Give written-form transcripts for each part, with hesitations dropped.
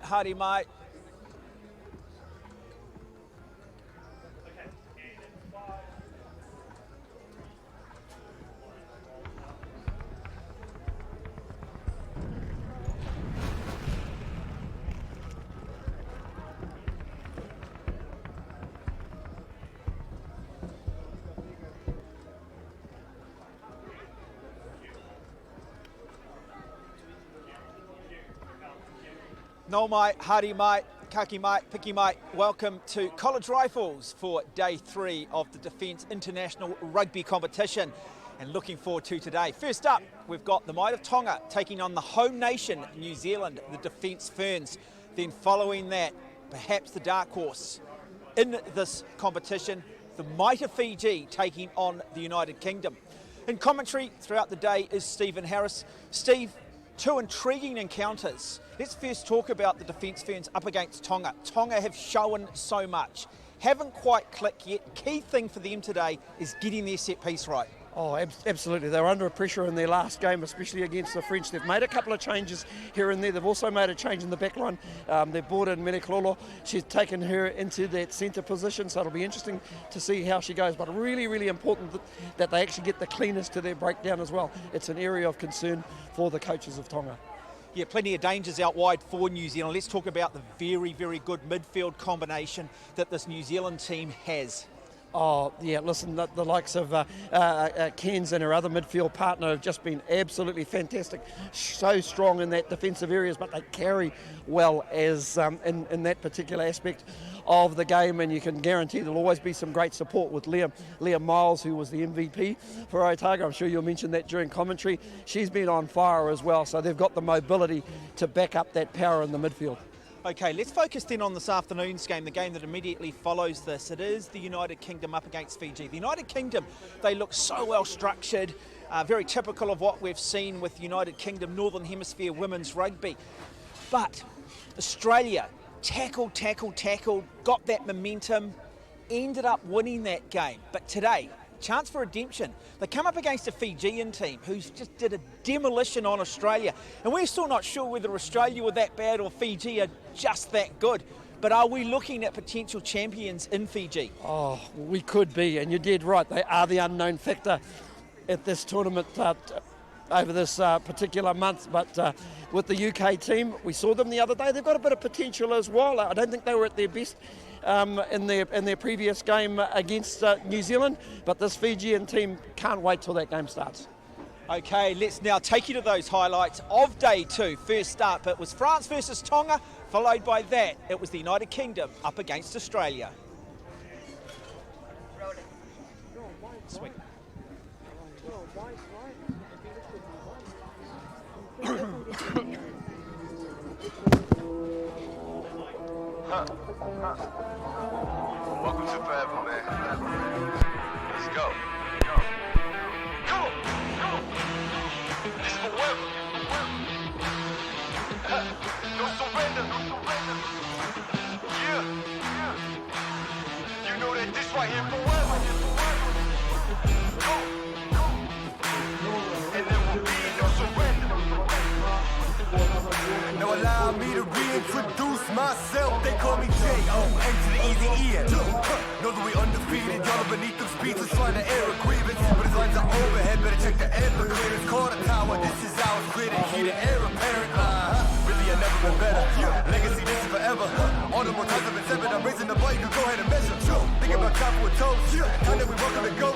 Howdy, mate. No mate, Howdy mate, Kaki mate, Piki mate, welcome to College Rifles for day 3 of the Defence International Rugby competition, and looking forward to today. First up, we've got the might of Tonga taking on the home nation, New Zealand, the Defence Ferns. Then following that, perhaps the dark horse in this competition, the might of Fiji taking on the United Kingdom. In commentary throughout the day is Stephen Harris. Steve, 2 intriguing encounters. Let's first talk about the Defence Ferns up against Tonga. Tonga have shown so much. Haven't quite clicked yet. Key thing for them today is getting their set piece right. Oh, absolutely. They were under pressure in their last game, especially against the French. They've made a couple of changes here and there. They've also made a change in the back line. They've brought in Meneklolo. She's taken her into that centre position, so it'll be interesting to see how she goes. But really, really important that they actually get the cleanest to their breakdown as well. It's an area of concern for the coaches of Tonga. Yeah, plenty of dangers out wide for New Zealand. Let's talk about the very, very good midfield combination that this New Zealand team has. Oh, yeah, listen, the likes of Cairns and her other midfield partner have just been absolutely fantastic. So strong in that defensive areas, but they carry well as in that particular aspect of the game, and you can guarantee there'll always be some great support with Leah Miles, who was the MVP for Otago. I'm sure you'll mention that during commentary. She's been on fire as well, so they've got the mobility to back up that power in the midfield. Okay, let's focus then on this afternoon's game, the game that immediately follows this. It is the United Kingdom up against Fiji. The United Kingdom, they look so well structured, very typical of what we've seen with United Kingdom Northern Hemisphere women's rugby. But Australia, tackled, got that momentum, ended up winning that game. But today, chance for redemption. They come up against a Fijian team who's just did a demolition on Australia. And we're still not sure whether Australia were that bad or Fiji are just that good. But are we looking at potential champions in Fiji? Oh, we could be, and you're dead right. They are the unknown factor at this tournament over this particular month. But with the UK team, we saw them the other day. They've got a bit of potential as well. I don't think they were at their best in their previous game against New Zealand, but this Fijian team can't wait till that game starts. Okay, let's now take you to those highlights of day 2. First up, it was France versus Tonga, followed by that, it was the United Kingdom up against Australia. Sweet. Welcome to forever, man. Let's go. Come on. This is forever. No surrender. Yeah. You know that this right here forever. And there will be no surrender. Now allow me to reintroduce myself. They call me J-O-N to the easy E-N. Know that we undefeated. Y'all are beneath them speeches trying to air a grievance. But his lines are overhead. Better check the air for clearance. Call the tower. This is ours. Created heat and air apparent. Really, I've never been better. Legacy, this is forever. All the more times I've been severed. I'm raising the bar. You can go ahead and measure. Think about time for a toast. Time that we welcome and go.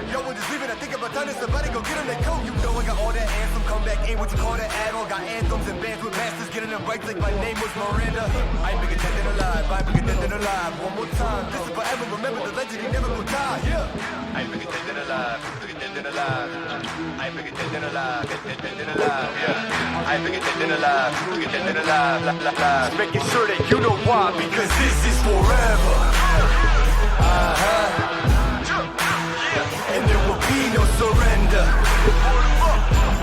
Yo, when just leaving, I think about time that somebody go get them that coat. You know I got all that anthem. Come back in what you call that add-on. Got anthems and bands with masters. Getting them right like my name was Miranda. I ain't bigger dead than alive. I ain't bigger dead than alive. One more time. This is forever. Remember the legend. He never will die. Yeah. I ain't bigger dead than alive. Bigger dead than alive. I ain't bigger dead than alive. Dead than alive. Yeah. I ain't bigger dead than alive. Bigger dead than alive. Just making sure that you know why. Because this is forever. And there will be no surrender.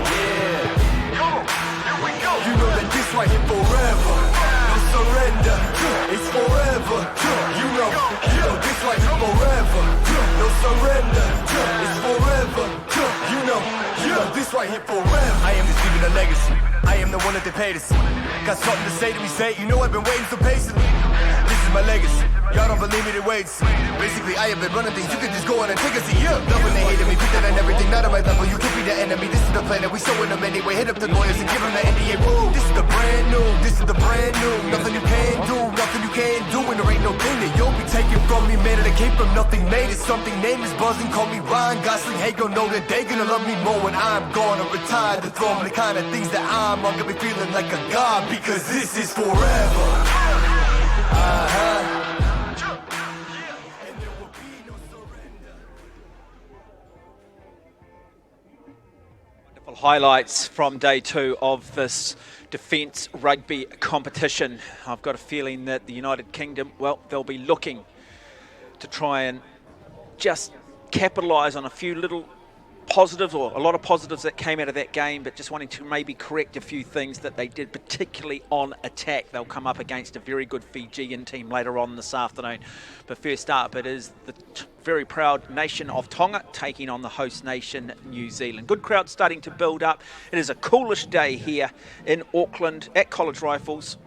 Yeah. Come on. Here we go. You know that this right here forever. No surrender. It's forever. You know this right here forever. No surrender. It's forever. You know this right here forever. I am just leaving a legacy. I am them the one that they paid us. Got something to say to me, say it. You know I've been waiting so patiently. This is my legacy. Y'all don't believe me, they wait. Basically, I have been running things. You can just go on and take a seat. Yeah. Love when they hated me, put that on everything. Not on my level. You could be the enemy. This is the plan that we showing them anyway. Hit up the lawyers and give them the NDA. Woo! This is the brand new. This is the brand new. Nothing you can do. Nothing you can't do. And there ain't no thing that you'll be taking from me. Man, that I came from nothing. Made it something. Name is buzzing. Call me Ryan Gosling. Hey, gon' know that they gonna love me more when I'm gone or retired. The throne, the kind of things that I'm gonna be feeling like a god because this is forever. Wonderful highlights from day 2 of this Defence Rugby competition. I've got a feeling that the United Kingdom, well, they'll be looking to try and just capitalise on a few little positives, or a lot of positives that came out of that game, but just wanting to maybe correct a few things that they did, particularly on attack. They'll come up against a very good Fijian team later on this afternoon. But first up, it is the very proud nation of Tonga taking on the host nation, New Zealand. Good crowd starting to build up. It is a coolish day here in Auckland at College Rifles.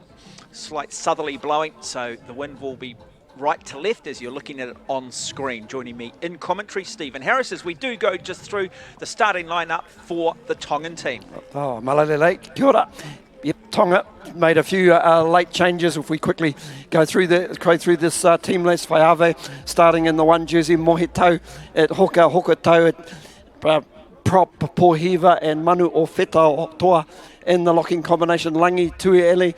Slight southerly blowing, so the wind will be right to left as you're looking at it on screen. Joining me in commentary, Stephen Harris, as we do go just through the starting lineup for the Tongan team. Oh, malelele, kia ora. Yep, Tonga made a few late changes. If we quickly go through this team list, Whaiave starting in the 1 jersey, Mohetau at Hokatau at prop Pohiva, and Manu o Feta Toa in the locking combination. Langi, Tuiele,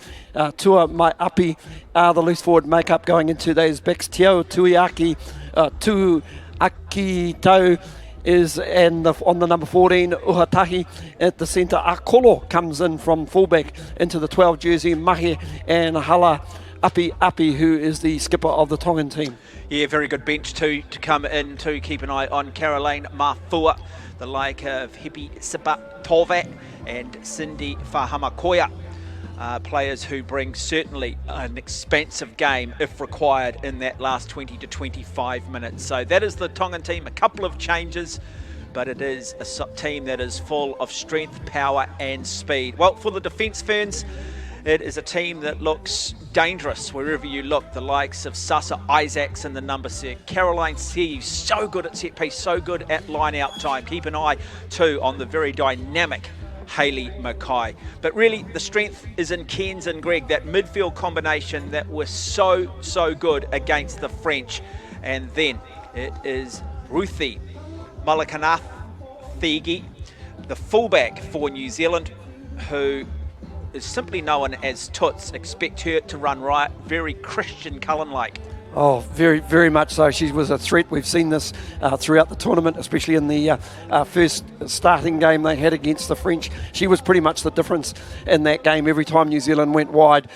Tua Mai Api are the loose forward makeup going into those backs. Tiao Tuiaki, Tuaki Tau is on the number 14, Uhatahi at the centre. Akolo comes in from fullback into the 12 jersey, Mahi, and Hala Api, who is the skipper of the Tongan team. Yeah, very good bench too to come in to keep an eye on Caroline Mafua, the like of Hipi Sipa Tove and Cindy Fahamakoya. Players who bring certainly an expansive game if required in that last 20 to 25 minutes. So that is the Tongan team, a couple of changes, but it is a team that is full of strength, power and speed. Well, for the Defence Ferns, it is a team that looks dangerous wherever you look. The likes of Sasa Isaacs in the number 6. Caroline C, so good at set piece, so good at line out time. Keep an eye too on the very dynamic Hayley Mackay. But really the strength is in Cairns and Greg, that midfield combination that was so good against the French. And then it is Ruthie Malakanath Thigi, the fullback for New Zealand, who is simply known as Toots. Expect her to run right, very Christian Cullen-like. Oh, very, very much so. She was a threat. We've seen this throughout the tournament, especially in the first starting game they had against the French. She was pretty much the difference in that game. Every time New Zealand went wide,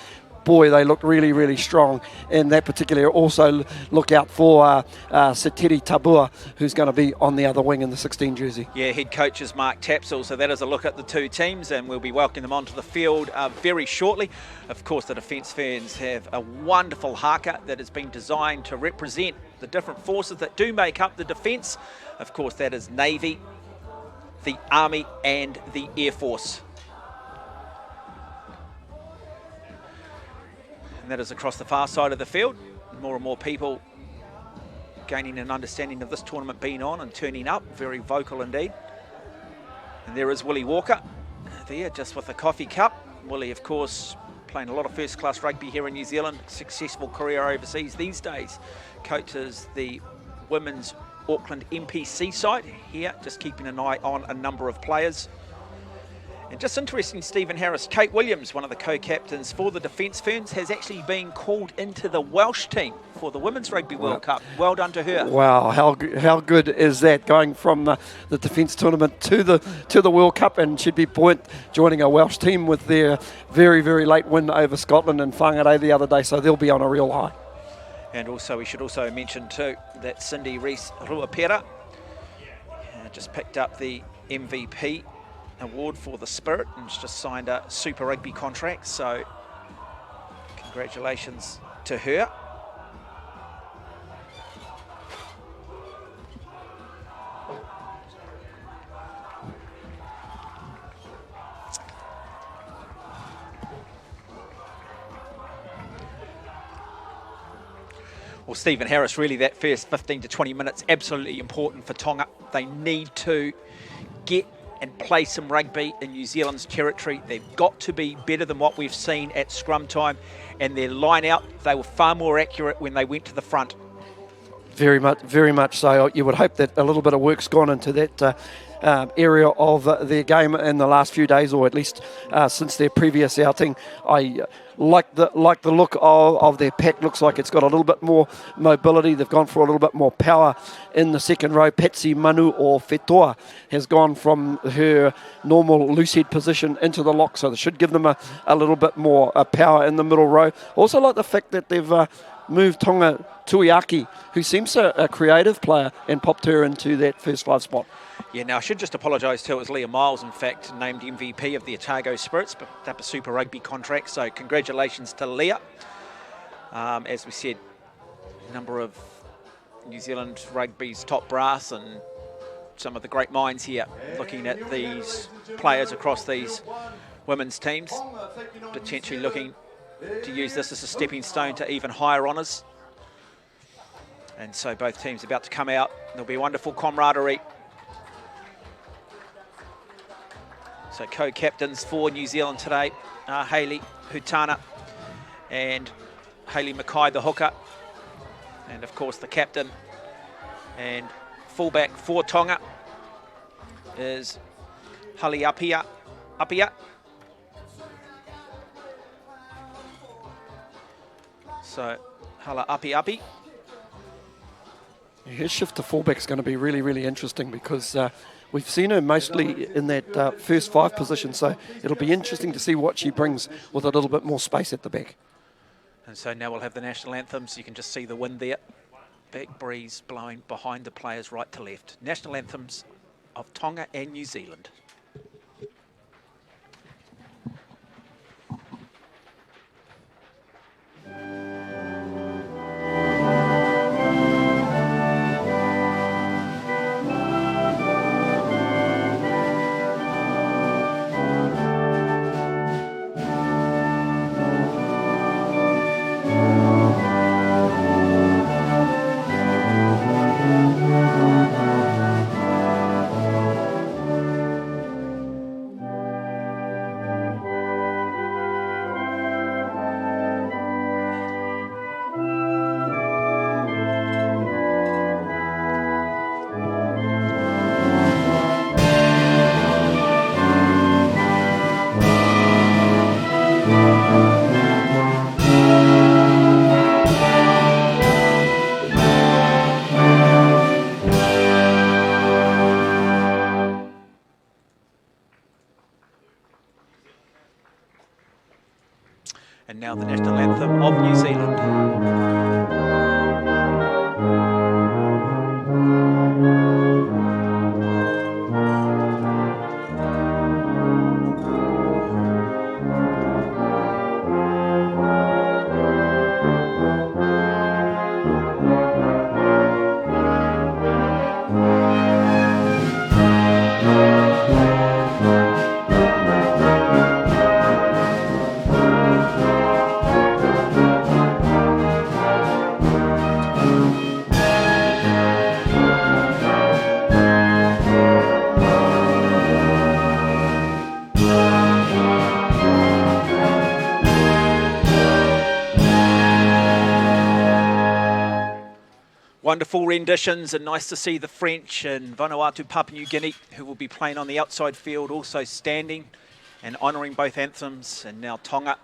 boy, they looked really, really strong in that particular area. Also, look out for Seteri Tabua, who's going to be on the other wing in the 16 jersey. Yeah, head coach is Mark Tapsell, so that is a look at the two teams, and we'll be welcoming them onto the field very shortly. Of course, the Defence Ferns have a wonderful haka that has been designed to represent the different forces that do make up the defence. Of course, that is Navy, the Army and the Air Force. And that is across the far side of the field. More and more people gaining an understanding of this tournament being on and turning up, very vocal indeed. And there is Willie Walker there just with a coffee cup. Willie, of course, playing a lot of first-class rugby here in New Zealand, successful career overseas these days. Coaches the women's Auckland NPC side here, just keeping an eye on a number of players. And just interesting, Stephen Harris, Kate Williams, one of the co-captains for the Defence Ferns, has actually been called into the Welsh team for the Women's Rugby World Cup. Well done to her. Wow, how good is that, going from the Defence tournament to the World Cup, and should be joining a Welsh team with their very, very late win over Scotland and Whangarei the other day, so they'll be on a real high. And also, we should also mention too that Cindy Rees Ruapera just picked up the MVP award for the Spirit and has just signed a Super Rugby contract, so congratulations to her. Well, Stephen Harris, really that first 15 to 20 minutes, absolutely important for Tonga. They need to get and play some rugby in New Zealand's territory. They've got to be better than what we've seen at scrum time. And their line out, they were far more accurate when they went to the front. Very much so. You would hope that a little bit of work's gone into that area of their game in the last few days, or at least since their previous outing. I like the look of their pack. Looks like it's got a little bit more mobility. They've gone for a little bit more power in the second row. Patsy Manu or Fetoa has gone from her normal loose head position into the lock, so they should give them a little bit more power in the middle row. Also like the fact that they've moved Tonga Tuiaki, who seems a creative player, and popped her into that first 5 spot. Yeah, now I should just apologise too. It was Leah Miles, in fact, named MVP of the Otago Spirits, but up a Super Rugby contract. So congratulations to Leah. As we said, a number of New Zealand rugby's top brass and some of the great minds here looking at these players across these women's teams, potentially looking to use this as a stepping stone to even higher honours. And so both teams about to come out. There'll be wonderful camaraderie. So co-captains for New Zealand today are Hayley Hutana and Hayley Mackay, the hooker. And of course the captain and fullback for Tonga is Hali Apia. So Hala Api. His shift to fullback is going to be really, really interesting because we've seen her mostly in that first 5 position, so it'll be interesting to see what she brings with a little bit more space at the back. And so now we'll have the national anthems. You can just see the wind there. Big breeze blowing behind the players right to left. National anthems of Tonga and New Zealand. And now the national anthem of New Zealand. Wonderful renditions, and nice to see the French and Vanuatu, Papua New Guinea, who will be playing on the outside field, also standing and honouring both anthems. And now Tonga,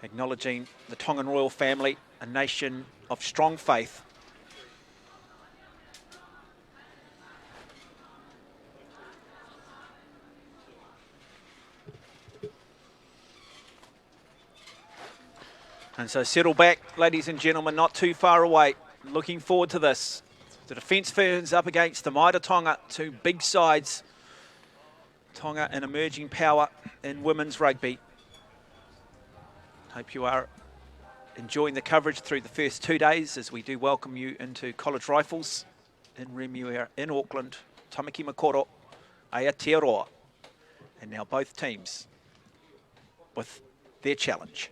acknowledging the Tongan royal family, a nation of strong faith. And so settle back, ladies and gentlemen, not too far away. Looking forward to this. The Defence Ferns up against the Maida Tonga, 2 big sides. Tonga an emerging power in women's rugby. Hope you are enjoying the coverage through the first 2 days as we do welcome you into College Rifles in Remuera, in Auckland, Tamaki Makaurau, Aotearoa. And now both teams with their challenge.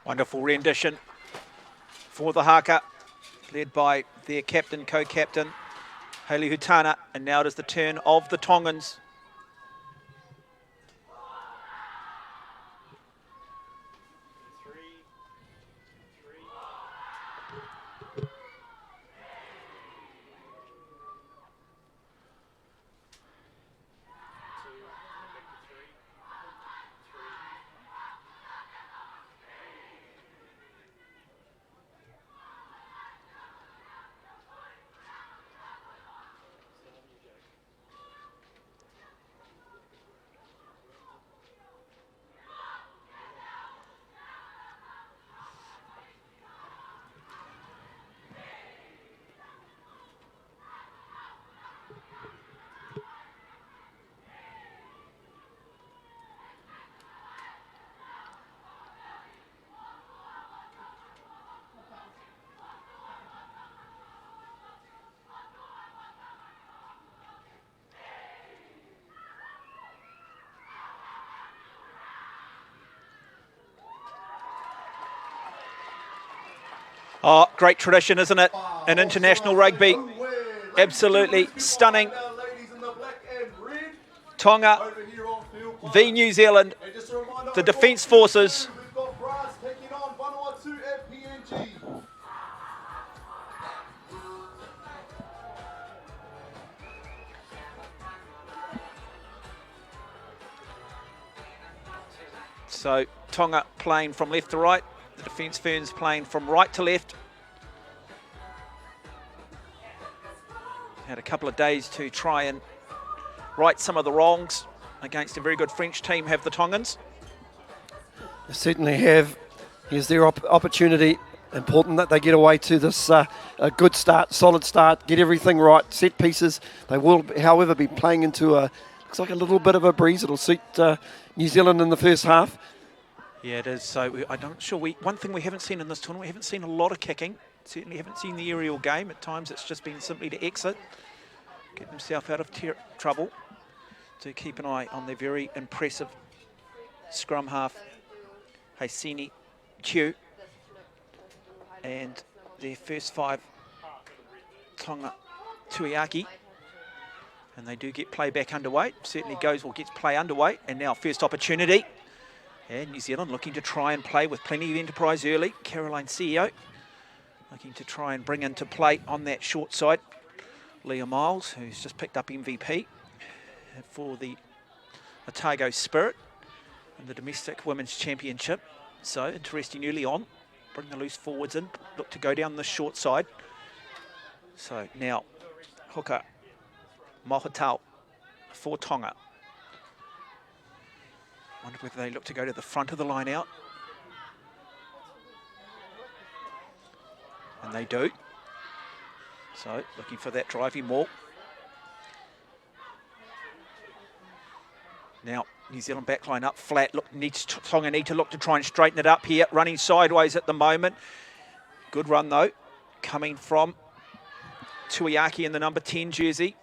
Wonderful rendition for the haka, led by their captain, co-captain, Hayley Hutana, and now it is the turn of the Tongans. Oh, great tradition, isn't it? In international rugby. Absolutely stunning. Tonga v New Zealand. The Defence Forces. So Tonga playing from left to right. The Defence Ferns playing from right to left. Had a couple of days to try and right some of the wrongs against a very good French team, have the Tongans. They certainly have. Here's their opportunity. Important that they get away to this a good start, solid start, get everything right, set pieces. They will, however, be playing into looks like a little bit of a breeze. It'll suit New Zealand in the first half. Yeah, it is. So I'm not sure. One thing we haven't seen in this tournament, we haven't seen a lot of kicking. Certainly haven't seen the aerial game. At times it's just been simply to exit, get himself out of trouble. To keep an eye on their very impressive scrum half, Haisini Q. And their first five, Tonga Tuiaki. And they do get play back underway. Certainly gets play underway. And now first opportunity. And New Zealand looking to try and play with plenty of enterprise early. Caroline CEO looking to try and bring into play on that short side. Leah Miles, who's just picked up MVP for the Otago Spirit in the Domestic Women's Championship. So interesting early on. Bring the loose forwards in. Look to go down the short side. So now hooker Mohatau for Tonga. Wonder whether they look to go to the front of the line out. And they do. So looking for that driving maul. Now New Zealand backline up flat. Tonga need to look to try and straighten it up here. Running sideways at the moment. Good run though. Coming from Tuiaki in the number 10 jersey.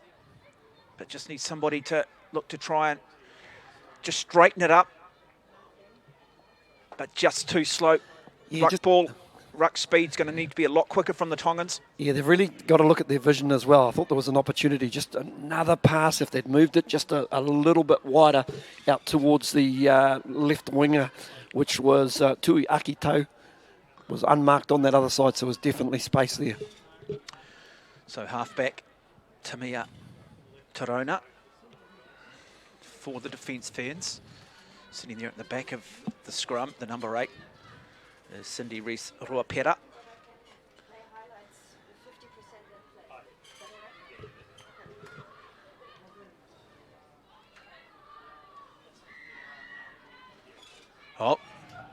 But just needs somebody to look to try and just straighten it up. But just too slow. Yeah, Ruck speed's going to need to be a lot quicker from the Tongans. Yeah, they've really got to look at their vision as well. I thought there was an opportunity, just another pass if they'd moved it just a little bit wider out towards the left winger, which was Tui Akito, was unmarked on that other side, so there was definitely space there. So halfback Tamia Tarona for the Defence Ferns. Sitting there at the back of the scrum, the number 8 is Cindy Reese Ruapera. Oh,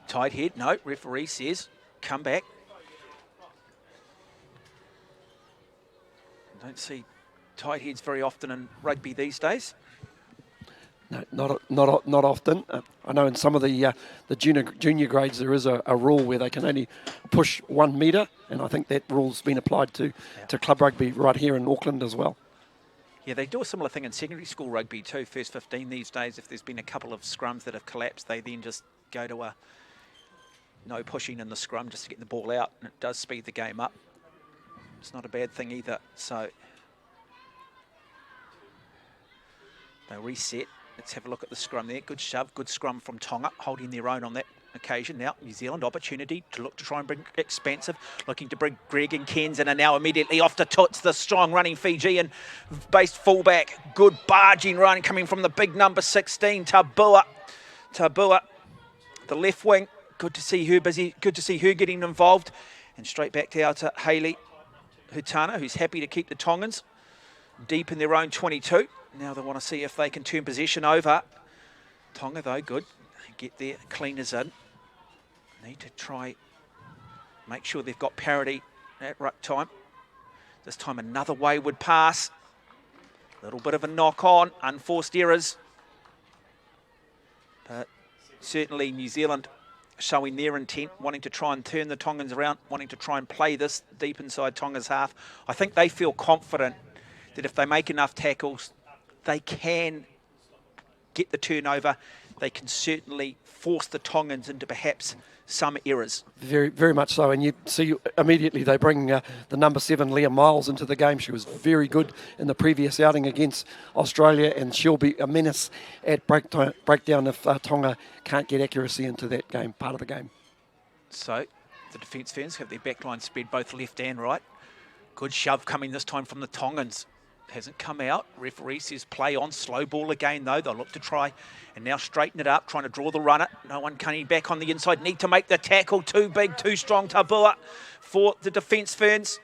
tied head. No, referee says come back. Don't see tied heads very often in rugby these days. No, not often. I know in some of the junior grades there is a rule where they can only push 1 metre, and I think that rule's been applied to club rugby right here in Auckland as well. Yeah, they do a similar thing in secondary school rugby too. First 15 these days, if there's been a couple of scrums that have collapsed, they then just go to no pushing in the scrum just to get the ball out, and it does speed the game up. It's not a bad thing either. So they reset. Let's have a look at the scrum there. Good shove, good scrum from Tonga, holding their own on that occasion. Now New Zealand opportunity to look to try and bring expansive, looking to bring Greg and Cairns in, and now immediately off to Toots, the strong running Fijian based fullback. Good barging run coming from the big number 16, Tabua, the left wing. Good to see her busy, good to see her getting involved. And straight back down to Hayley Hutana, who's happy to keep the Tongans deep in their own 22. Now they want to see if they can turn possession over. Tonga though, good. Get their cleaners in. Need to try make sure they've got parity at ruck time. This time another wayward pass. A little bit of a knock on, unforced errors. But certainly New Zealand showing their intent, wanting to try and turn the Tongans around, wanting to try and play this deep inside Tonga's half. I think they feel confident that if they make enough tackles, they can get the turnover. They can certainly force the Tongans into perhaps some errors. Very, very much so. And you see immediately they bring the number 7, Leah Miles, into the game. She was very good in the previous outing against Australia, and she'll be a menace at breakdown if Tonga can't get accuracy into that game, part of the game. So the defence fans have their backline spread both left and right. Good shove coming this time from the Tongans. Hasn't come out. Referee says play on. Slow ball again though. They'll look to try and now straighten it up, trying to draw the runner. No one coming back on the inside. Need to make the tackle. Too big, too strong Tabua for the defence ferns.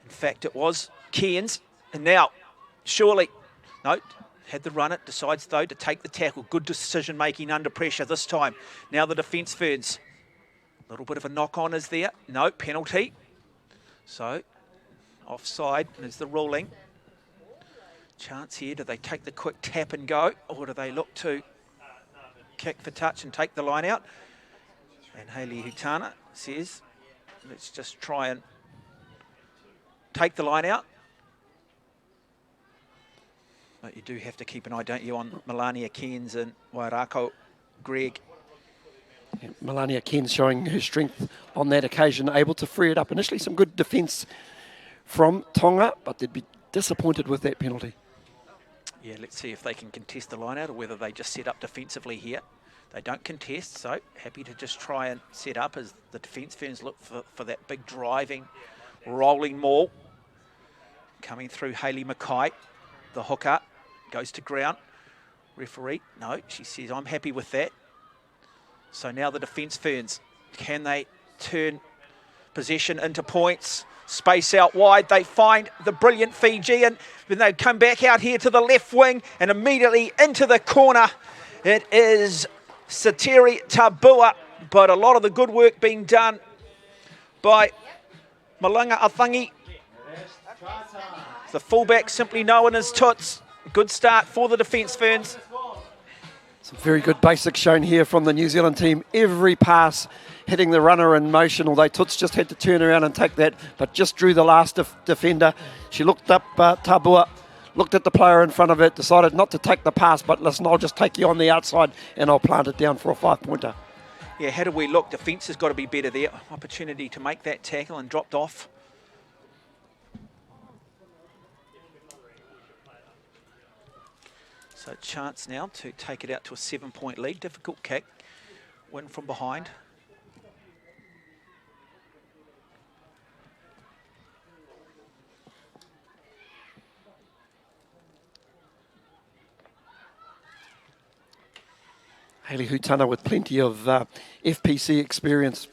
In fact, it was Cairns. And now, surely, no, had the runner. Decides though to take the tackle. Good decision making under pressure this time. Now the defence ferns. A little bit of a knock on is there. No, penalty. So offside is the ruling. Chance here, do they take the quick tap and go, or do they look to kick for touch and take the line out? And Hayley Hutana says, let's just try and take the line out. But you do have to keep an eye, don't you, on Melania Cairns and Wairako Greg. Yeah, Melania Cairns showing her strength on that occasion, able to free it up. Initially some good defence from Tonga, but they'd be disappointed with that penalty. Yeah, let's see if they can contest the line out or whether they just set up defensively here. They don't contest, so happy to just try and set up as the defence fans look for that big driving, rolling maul. Coming through Hayley Mackay, the hooker, goes to ground. Referee, no, she says, I'm happy with that. So now the defence ferns, can they turn possession into points? Space out wide, they find the brilliant Fijian, then they come back out here to the left wing and immediately into the corner. It is Satiri Tabua, but a lot of the good work being done by Malanga Athangi. The fullback simply known as Toots. Good start for the defence ferns. Some very good basics shown here from the New Zealand team. Every pass hitting the runner in motion, although Toots just had to turn around and take that, but just drew the last defender. She looked up Tabua, looked at the player in front of it, decided not to take the pass, but listen, I'll just take you on the outside and I'll plant it down for a 5-pointer. Yeah, how do we look? Defence has got to be better there. Opportunity to make that tackle and dropped off. So chance now to take it out to a 7-point lead. Difficult kick. Win from behind. Hayley Hutana with plenty of FPC experience,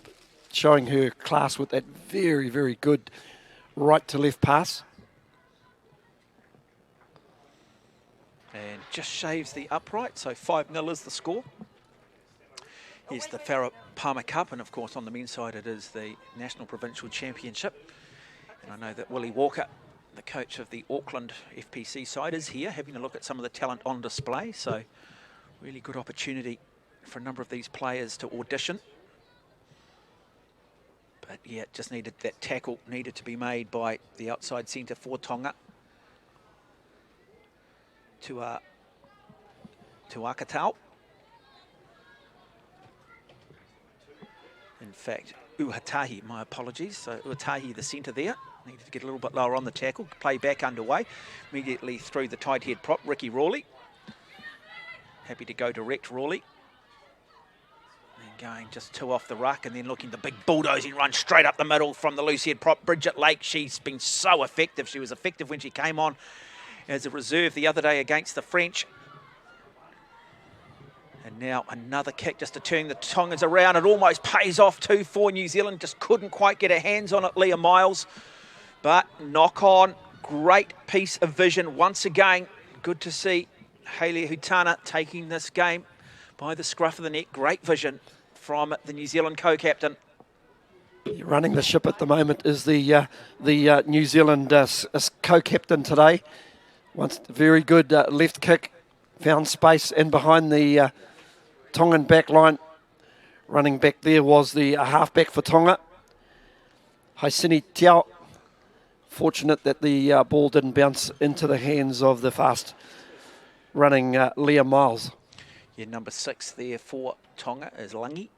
showing her class with that very good right to left pass. And just shaves the upright, so 5-0 is the score. Here's the Farah Palmer Cup, and of course on the men's side it is the National Provincial Championship. And I know that Willie Walker, the coach of the Auckland FPC side, is here having a look at some of the talent on display. So really good opportunity for a number of these players to audition. But yeah, just needed that tackle, needed to be made by the outside centre for Tonga. To Akatau. In fact, Uhatahi, my apologies. So Uhatahi, the centre there, needed to get a little bit lower on the tackle. Play back underway. Immediately through the tight head prop, Ricky Rawley. Happy to go direct, Rawley. And going just two off the ruck and then looking the big bulldozing run straight up the middle from the loose head prop. Bridget Lake, she's been so effective. She was effective when she came on as a reserve the other day against the French. And now another kick just to turn the Tongans around. It almost pays off too for New Zealand. Just couldn't quite get her hands on it, Leah Miles. But knock on, great piece of vision once again. Good to see Hayley Hutana taking this game by the scruff of the neck. Great vision from the New Zealand co-captain. Running the ship at the moment is the New Zealand co-captain today. Once very good left kick, found space in behind the Tongan back line. Running back there was the halfback for Tonga, Haisini Tiao. Fortunate that the ball didn't bounce into the hands of the fast running Leah Miles. Yeah, number 6 there for Tonga is Langi.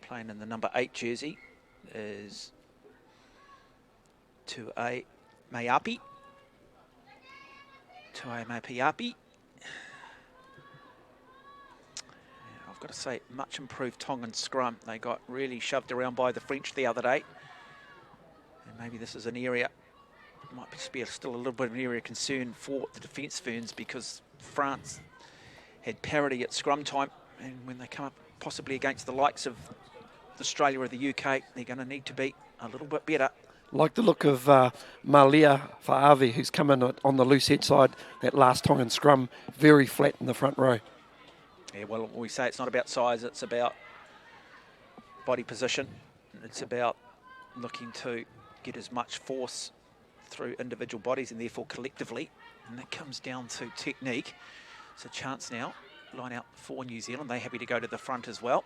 Playing in the number 8 jersey is Tu'ai Maiapi. Tu'ai Maiapi. I've got to say, much improved Tongan scrum. They got really shoved around by the French the other day. And maybe this is an area, might be still a little bit of an area of concern for the defence ferns, because France had parity at scrum time, and when they come up possibly against the likes of Australia or the UK, they're going to need to be a little bit better. Like the look of Malia Fa'avi, who's come in on the loose head side, that last Tongan scrum, very flat in the front row. Yeah, well, we say it's not about size, it's about body position. It's about looking to get as much force through individual bodies and therefore collectively, and that comes down to technique. It's a chance now, line out for New Zealand. They're happy to go to the front as well.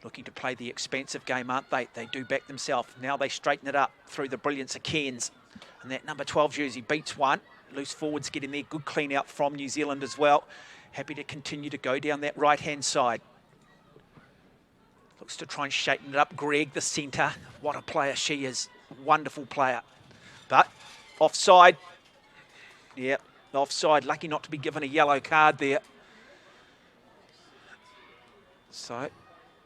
Looking to play the expansive game, aren't they? They do back themselves. Now they straighten it up through the brilliance of Cairns. And that number 12 jersey beats one. Loose forwards getting there. Good clean out from New Zealand as well. Happy to continue to go down that right-hand side. Looks to try and straighten it up. Greg, the centre. What a player she is. Wonderful player. But offside. Yeah, offside. Lucky not to be given a yellow card there. So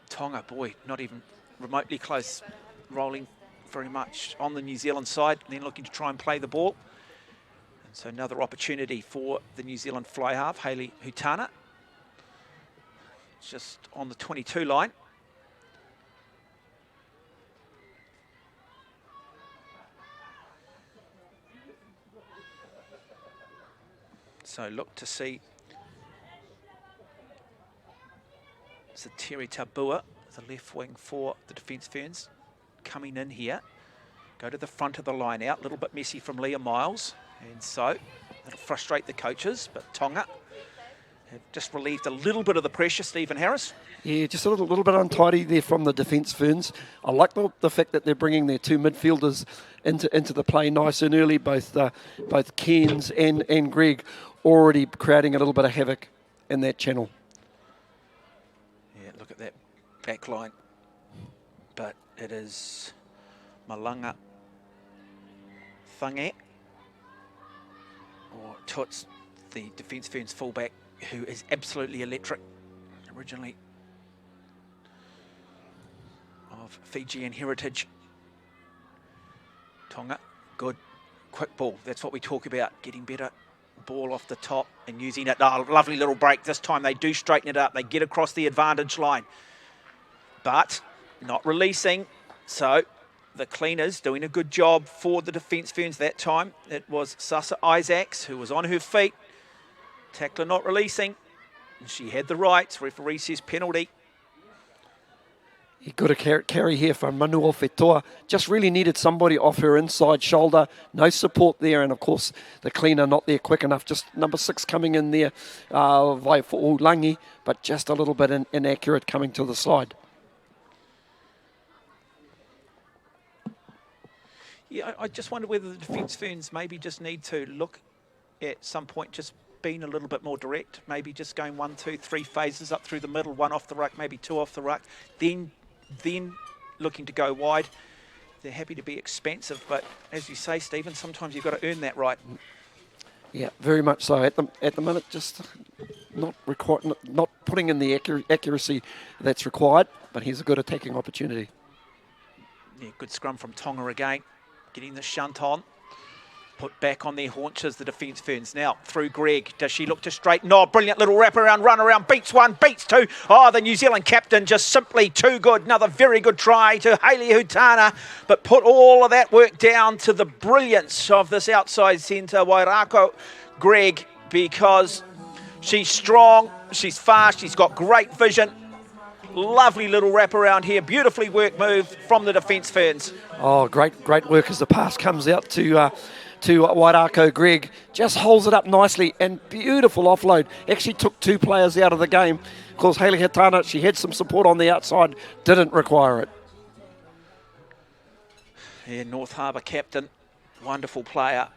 Tonga, boy, not even remotely close, rolling very much on the New Zealand side, and then looking to try and play the ball. And so another opportunity for the New Zealand fly half, Hayley Hutana. Just on the 22 line. So look to see Terry Tabua, the left wing for the Defence Ferns, coming in here. Go to the front of the line out, a little bit messy from Leah Miles, and so that'll frustrate the coaches, but Tonga have just relieved a little bit of the pressure. Stephen Harris. Yeah, just a little bit untidy there from the Defence Ferns. I like the fact that they're bringing their two midfielders into the play nice and early, both Cairns and Greg already creating a little bit of havoc in that channel. Look at that back line. But it is Malanga Thange, or Toots, the Defence Ferns fullback, who is absolutely electric. Originally of Fijian heritage. Tonga, good, quick ball. That's what we talk about, getting better. Ball off the top and using it. Oh, lovely little break. This time they do straighten it up. They get across the advantage line, but not releasing. So the cleaners doing a good job for the Defence Ferns that time. It was Sasa Isaacs who was on her feet. Tackler not releasing. And she had the rights. Referee says penalty. He got a carry here from Manuel Fetoa. Just really needed somebody off her inside shoulder. No support there, and of course the cleaner not there quick enough. Just number 6 coming in there for Ulangi, but just a little bit inaccurate coming to the slide. Yeah, I just wonder whether the Defence Ferns maybe just need to look at some point just being a little bit more direct. Maybe just going 1, 2, 3 phases up through the middle, 1 off the ruck, maybe 2 off the ruck, then then looking to go wide. They're happy to be expensive, but as you say, Stephen, sometimes you've got to earn that right. Yeah, very much so. At the minute, just not putting in the accuracy that's required, but here's a good attacking opportunity. Yeah, good scrum from Tonga again, getting the shunt on. Put back on their haunches, the defence ferns. Now, through Greg. Does she look to straighten? Oh, brilliant little wraparound, run around. Beats one, beats two. Oh, the New Zealand captain just simply too good. Another very good try to Hayley Hutana. But put all of that work down to the brilliance of this outside centre, Wairako Greg, because she's strong, she's fast, she's got great vision. Lovely little wraparound here. Beautifully worked move from the defence ferns. Oh, great work as the pass comes out to Wairako Greg. Just holds it up nicely and beautiful offload. Actually took two players out of the game. Of course, Hayley Hutana, she had some support on the outside, didn't require it. Yeah, North Harbour captain, wonderful player.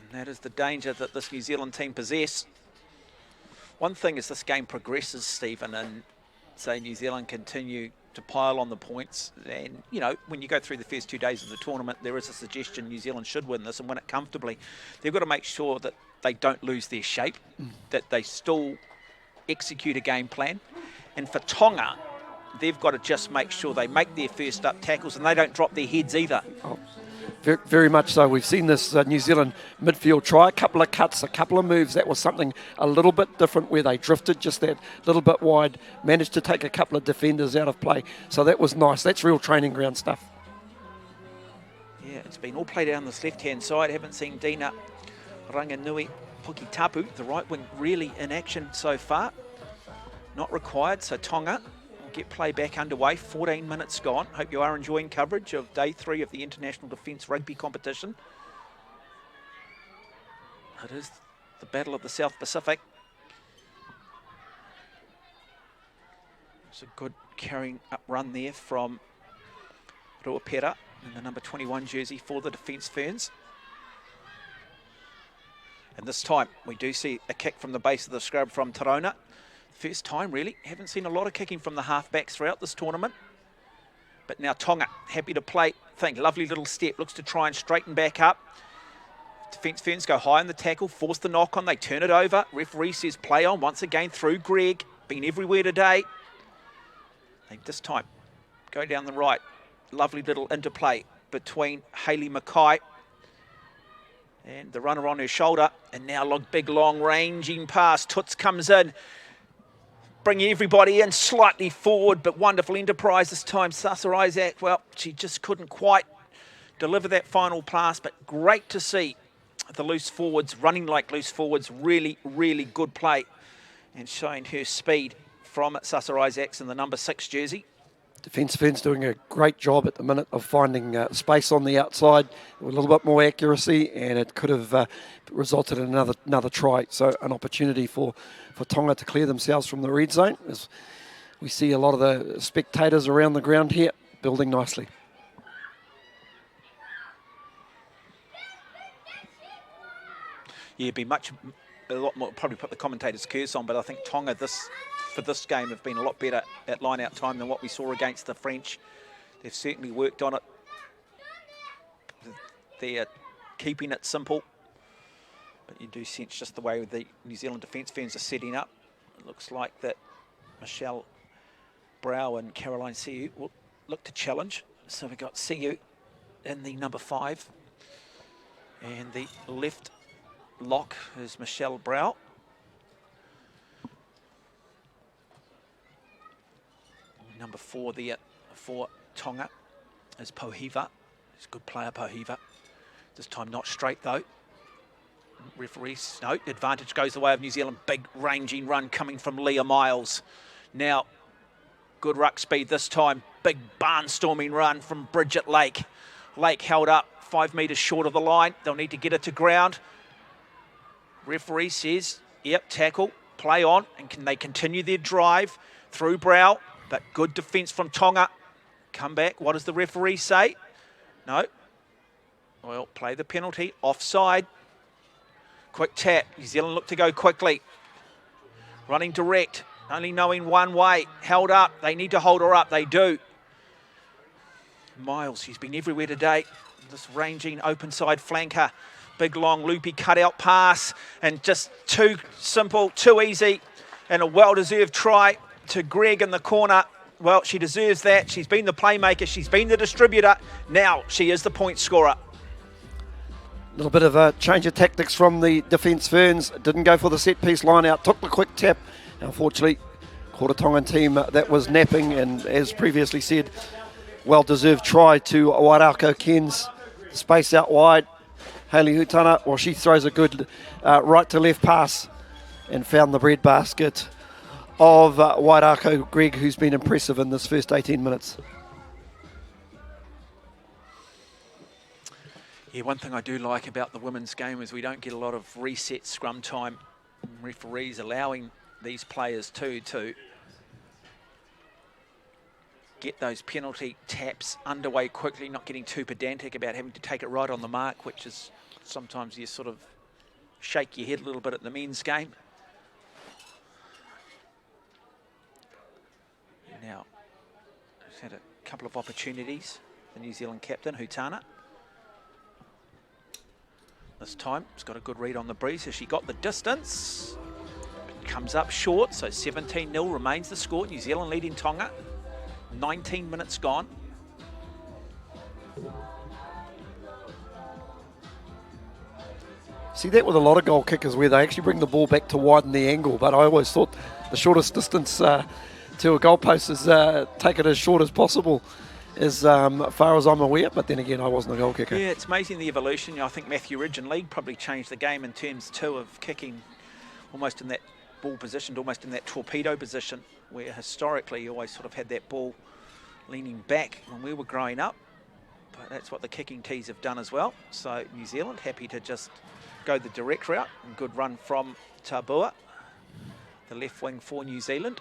And that is the danger that this New Zealand team possess. One thing as this game progresses, Stephen, and say New Zealand continue to pile on the points, and you know, when you go through the first 2 days of the tournament, there is a suggestion New Zealand should win this and win it comfortably. They've got to make sure that they don't lose their shape, that they still execute a game plan. And for Tonga, they've got to just make sure they make their first up tackles and they don't drop their heads either. Oh, very much so. We've seen this New Zealand midfield try a couple of cuts, a couple of moves. That was something a little bit different where they drifted just that little bit wide, managed to take a couple of defenders out of play. So that was nice. That's real training ground stuff. Yeah, it's been all played down this left-hand side. Haven't seen Dina Ranganui Pukitapu, the right wing, really in action so far. Not required, so Tonga get play back underway. 14 minutes gone. Hope you are enjoying coverage of day 3 of the International Defence Rugby competition. It is the Battle of the South Pacific. It's a good carrying up run there from Ruapera in the number 21 jersey for the Defence Ferns. And this time we do see a kick from the base of the scrub from Tarona. First time, really. Haven't seen a lot of kicking from the halfbacks throughout this tournament. But now Tonga, happy to play. Think, lovely little step. Looks to try and straighten back up. Defence Ferns go high on the tackle, force the knock on. They turn it over. Referee says play on once again through Greg. Been everywhere today. They this time go down the right. Lovely little interplay between Hayley Mackay and the runner on her shoulder. And now big long ranging pass. Toots comes in. Bringing everybody in slightly forward, but wonderful enterprise this time. Sasa Isaac, well, she just couldn't quite deliver that final pass, but great to see the loose forwards running like loose forwards. Really, really good play and showing her speed from Sasa Isaacs in the number 6 jersey. Defence Ferns doing a great job at the minute of finding space on the outside with a little bit more accuracy, and it could have resulted in another try. So an opportunity for Tonga to clear themselves from the red zone, as we see a lot of the spectators around the ground here building nicely. Yeah, it'd be a lot more, probably put the commentator's curse on, but I think Tonga for this game have been a lot better at line-out time than what we saw against the French. They've certainly worked on it. They're keeping it simple. But you do sense just the way the New Zealand Defence Ferns are setting up. It looks like that Michelle Brow and Caroline Siu will look to challenge. So we've got Siu in the number 5. And the left lock is Michelle Brow. Number 4 there for Tonga is Pohiva. He's a good player, Pohiva. This time not straight though. Referees, no, advantage goes the way of New Zealand. Big ranging run coming from Leah Miles. Now, good ruck speed this time. Big barnstorming run from Bridget Lake. Lake held up 5 metres short of the line. They'll need to get it to ground. Referee says, yep, tackle, play on, and can they continue their drive through Brow? But good defence from Tonga. Come back. What does the referee say? No. Well, play the penalty. Offside. Quick tap. New Zealand look to go quickly. Running direct. only knowing one way, held up. They need to hold her up, they do. Miles, she's been everywhere today. This ranging open side flanker. Big, long, loopy cutout pass. And just too simple, too easy. And a well-deserved try to Greg in the corner. Well, she deserves that. She's been the playmaker. She's been the distributor. Now she is the point scorer. A little bit of a change of tactics from the defence Ferns. Didn't go for the set-piece line out. Took the quick tap. Unfortunately, caught a Tongan team that was napping. And as previously said, well-deserved try to Wairako Cairns. Space out wide. Hayley Hutana, well, she throws a good right-to-left pass and found the breadbasket of Wairako Greg, who's been impressive in this first 18 minutes. Yeah, one thing I do like about the women's game is we don't get a lot of reset scrum time. Referees allowing these players to get those penalty taps underway quickly, not getting too pedantic about having to take it right on the mark, which is sometimes you sort of shake your head a little bit at the men's game. Now, she's had a couple of opportunities, the New Zealand captain, Hutana. This time, she's got a good read on the breeze. So she got the distance. Comes up short, so 17-0 remains the score. New Zealand leading Tonga. 19 minutes gone. See that with a lot of goal kickers where they actually bring the ball back to widen the angle, but I always thought the shortest distance to a goalpost is take it as short as possible, as far as I'm aware, but then again I wasn't a goal kicker. Yeah, it's amazing the evolution. I think Matthew Ridge in league probably changed the game in terms too of kicking almost in that ball position, almost in that torpedo position, where historically you always sort of had that ball leaning back when we were growing up. But that's what the kicking tees have done as well. So New Zealand happy to just go the direct route. And good run from Tabua, the left wing for New Zealand.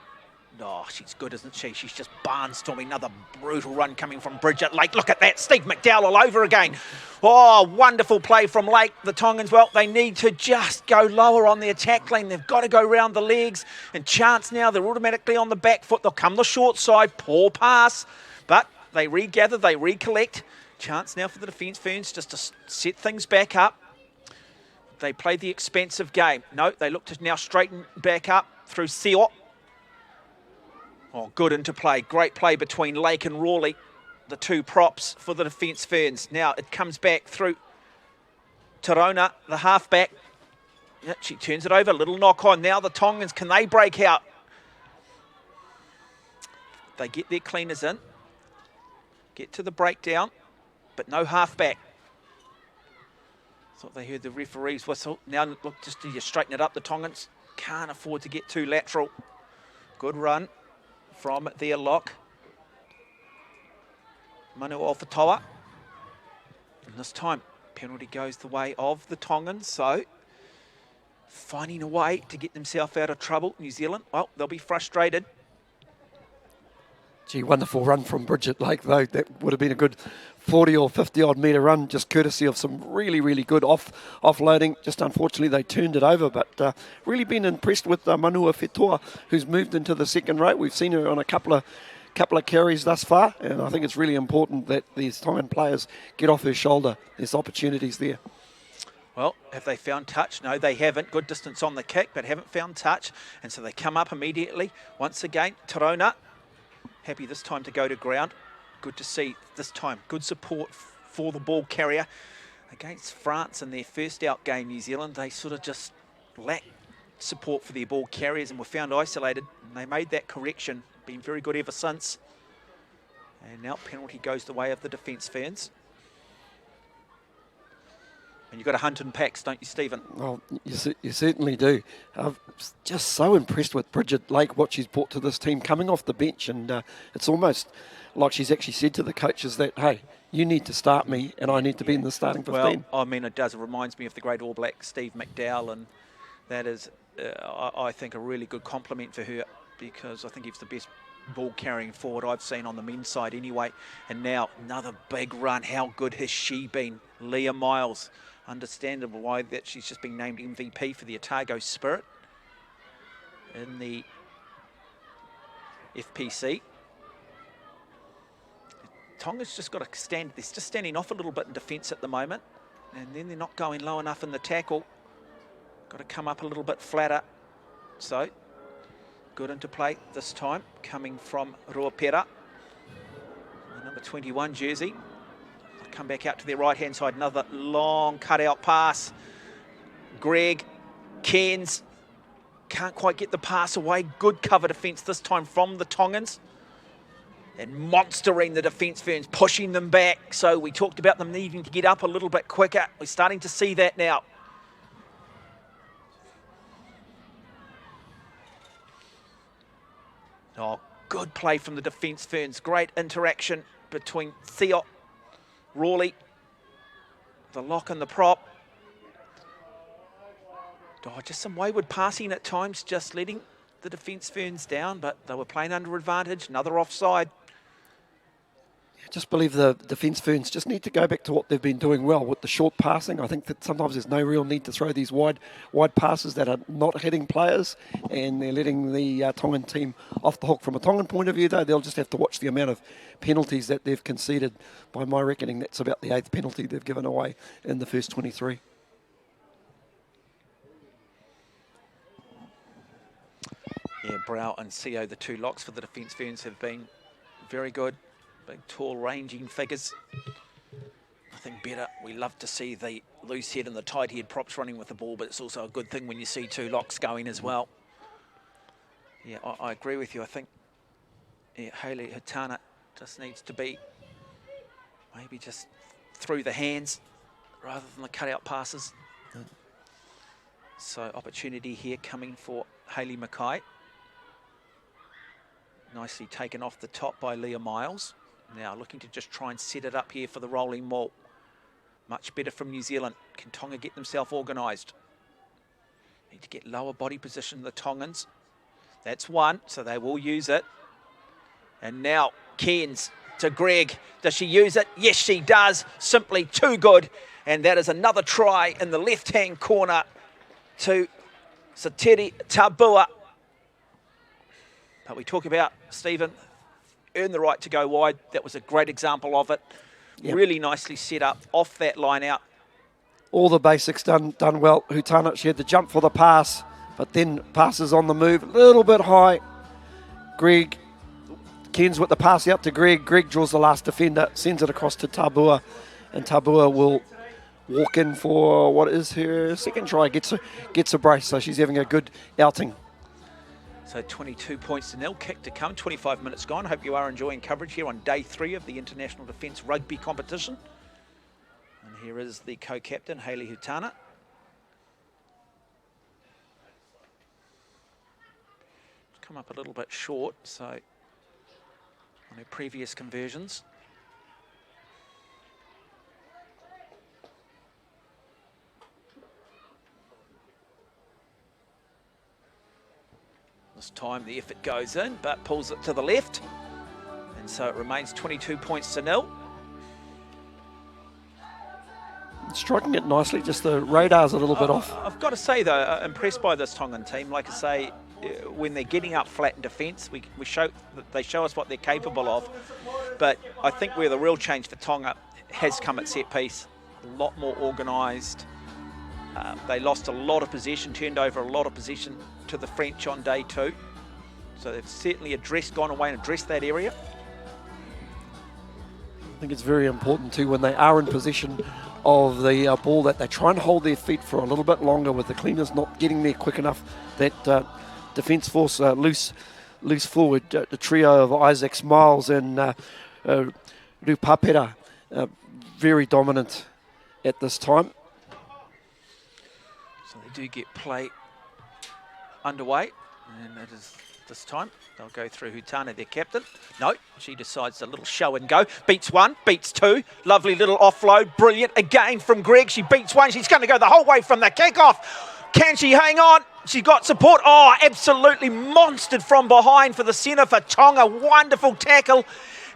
Oh, she's good, isn't she? She's just barnstorming. Another brutal run coming from Bridget Lake. Look at that. Steve McDowell all over again. Oh, wonderful play from Lake. The Tongans, well, they need to just go lower on the attack lane. They've got to go round the legs. And Chance now, they're automatically on the back foot. They'll come the short side. Poor pass. But they regather, they recollect. Chance now for the defence Ferns just to set things back up. They play the expensive game. No, they look to now straighten back up through Seo. Oh, good interplay. Great play between Lake and Rawley, the two props for the defence Ferns. Now it comes back through Tarona, the halfback. Yeah, she turns it over, little knock on. Now the Tongans, can they break out? They get their cleaners in, get to the breakdown, but no halfback. Thought they heard the referee's whistle. Now look, just to straighten it up, the Tongans can't afford to get too lateral. Good run from their lock. Manu Alfatoa. And this time, penalty goes the way of the Tongans. So, finding a way to get themselves out of trouble. New Zealand, well, they'll be frustrated. Gee, wonderful run from Bridget Lake, though. That would have been a good 40 or 50-odd metre run, just courtesy of some really, really good offloading. Just unfortunately, they turned it over, but really been impressed with Manua Fetoa, who's moved into the second row. We've seen her on a couple of carries thus far, and I think it's really important that these Tongan players get off her shoulder. There's opportunities there. Well, have they found touch? No, they haven't. Good distance on the kick, but haven't found touch, and so they come up immediately. Once again, Tarona. Happy this time to go to ground. Good to see this time. Good support for the ball carrier. Against France in their first out game, New Zealand, they sort of just lacked support for their ball carriers and were found isolated. And they made that correction. Been very good ever since. And now penalty goes the way of the defence Ferns. And you've got to hunt in packs, don't you, Stephen? Well, you certainly do. I'm just so impressed with Bridget Lake, what she's brought to this team, coming off the bench. And it's almost like she's actually said to the coaches that, hey, you need to start me and I need to be in the starting 15. Well, I mean, it does. It reminds me of the great All Black Steve McDowell. And that is, I think, a really good compliment for her, because I think he's the best ball carrying forward I've seen on the men's side anyway. And now another big run. How good has she been? Leah Miles. Understandable why that she's just been named MVP for the Otago Spirit in the FPC. Tonga's just got to stand, they're just standing off a little bit in defence at the moment, and then they're not going low enough in the tackle. Got to come up a little bit flatter. So, good into play this time, coming from Ruapera, the number 21 jersey. They'll come back out to their right-hand side, another long cut-out pass. Greg, Cairns, can't quite get the pass away. Good cover defence this time from the Tongans. And monstering the defence ferns, pushing them back. So we talked about them needing to get up a little bit quicker. We're starting to see that now. Oh, good play from the defence ferns. Great interaction between Theo, Rawley, the lock and the prop. Oh, just some wayward passing at times, just letting the defence ferns down, but they were playing under advantage. Another offside. I just believe the defence ferns just need to go back to what they've been doing well with the short passing. I think that sometimes there's no real need to throw these wide passes that are not hitting players, and they're letting the Tongan team off the hook. From a Tongan point of view, though, they'll just have to watch the amount of penalties that they've conceded. By my reckoning, that's about the 8th penalty they've given away in the first 23. Yeah, Brow and Seo, the two locks for the defence ferns, have been very good. Big, tall, ranging figures. Nothing better. We love to see the loose head and the tight head props running with the ball, but it's also a good thing when you see two locks going as well. Yeah, I agree with you. I think Hayley Hutana just needs to be maybe just through the hands rather than the cutout passes. So opportunity here coming for Hayley Mackay. Nicely taken off the top by Leah Miles. Now looking to just try and set it up here for the rolling maul. Much better from New Zealand. Can Tonga get themselves organised? Need to get lower body position, the Tongans. That's one, so they will use it. And now Cairns to Greg. Does she use it? Yes, she does. Simply too good. And that is another try in the left-hand corner to Sateri Tabua. But we talk about, Stephen, earn the right to go wide. That was a great example of it. Yep. Really nicely set up off that line out. All the basics done well. Hutana, she had to jump for the pass, but then passes on the move, a little bit high. Greg, Cairns with the pass out to Greg. Greg draws the last defender, sends it across to Tabua, and Tabua will walk in for what is her second try, gets a brace, so she's having a good outing. So 22 points to nil, kick to come, 25 minutes gone. Hope you are enjoying coverage here on day 3 of the International Defence Rugby competition. And here is the co-captain, Hayley Hutana. Come up a little bit short, so on her previous conversions. This time the effort goes in, but pulls it to the left. And so it remains 22 points to nil. Striking it nicely, just the radar's a little bit off. I've got to say though, impressed by this Tongan team. Like I say, when they're getting up flat in defence, they show us what they're capable of. But I think where the real change for Tonga has come at set piece. A lot more organised. They lost a lot of possession, turned over a lot of possession to the French on day 2. So they've certainly gone away and addressed that area. I think it's very important too when they are in possession of the ball that they try and hold their feet for a little bit longer, with the cleaners not getting there quick enough. That defence force loose forward, the trio of Isaacs, Miles and Rupapera, very dominant at this time. So they do get play underway, and it is this time they'll go through Hutana, their captain. No, she decides a little show and go. Beats one, beats two. Lovely little offload, brilliant again from Greg. She beats one, she's going to go the whole way from the kickoff. Can she hang on? She's got support. Oh, absolutely monstered from behind for the centre for Tonga. Wonderful tackle.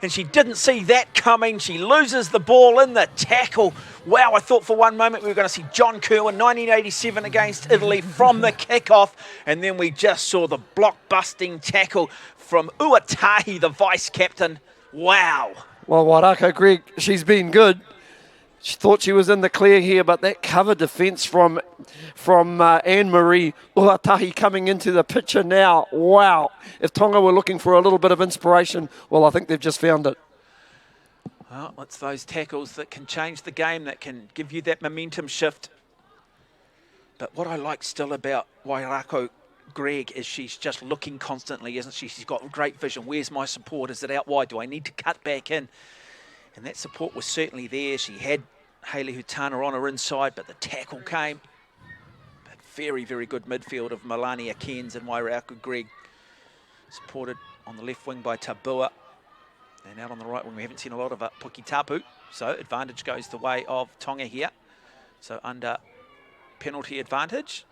and she didn't see that coming. She loses the ball in the tackle. Wow, I thought for one moment we were going to see John Kerwin, 1987 against Italy from the kickoff, and then we just saw the block-busting tackle from Uatahi, the vice-captain. Wow. Well, Wairako, Greg, she's been good. She thought she was in the clear here, but that cover defence from Anne-Marie Uatahi coming into the picture now. Wow. If Tonga were looking for a little bit of inspiration, well, I think they've just found it. Well, it's those tackles that can change the game, that can give you that momentum shift. But what I like still about Wairako, Greg, is she's just looking constantly, isn't she? She's got great vision. Where's my support? Is it out wide? Do I need to cut back in? And that support was certainly there. She had Hayley Hutana on her inside, but the tackle came. But very, very good midfield of Melania Cairns and Wairako, Greg. Supported on the left wing by Tabua. And out on the right wing, we haven't seen a lot of Puki Tapu. So advantage goes the way of Tonga here. So under penalty advantage.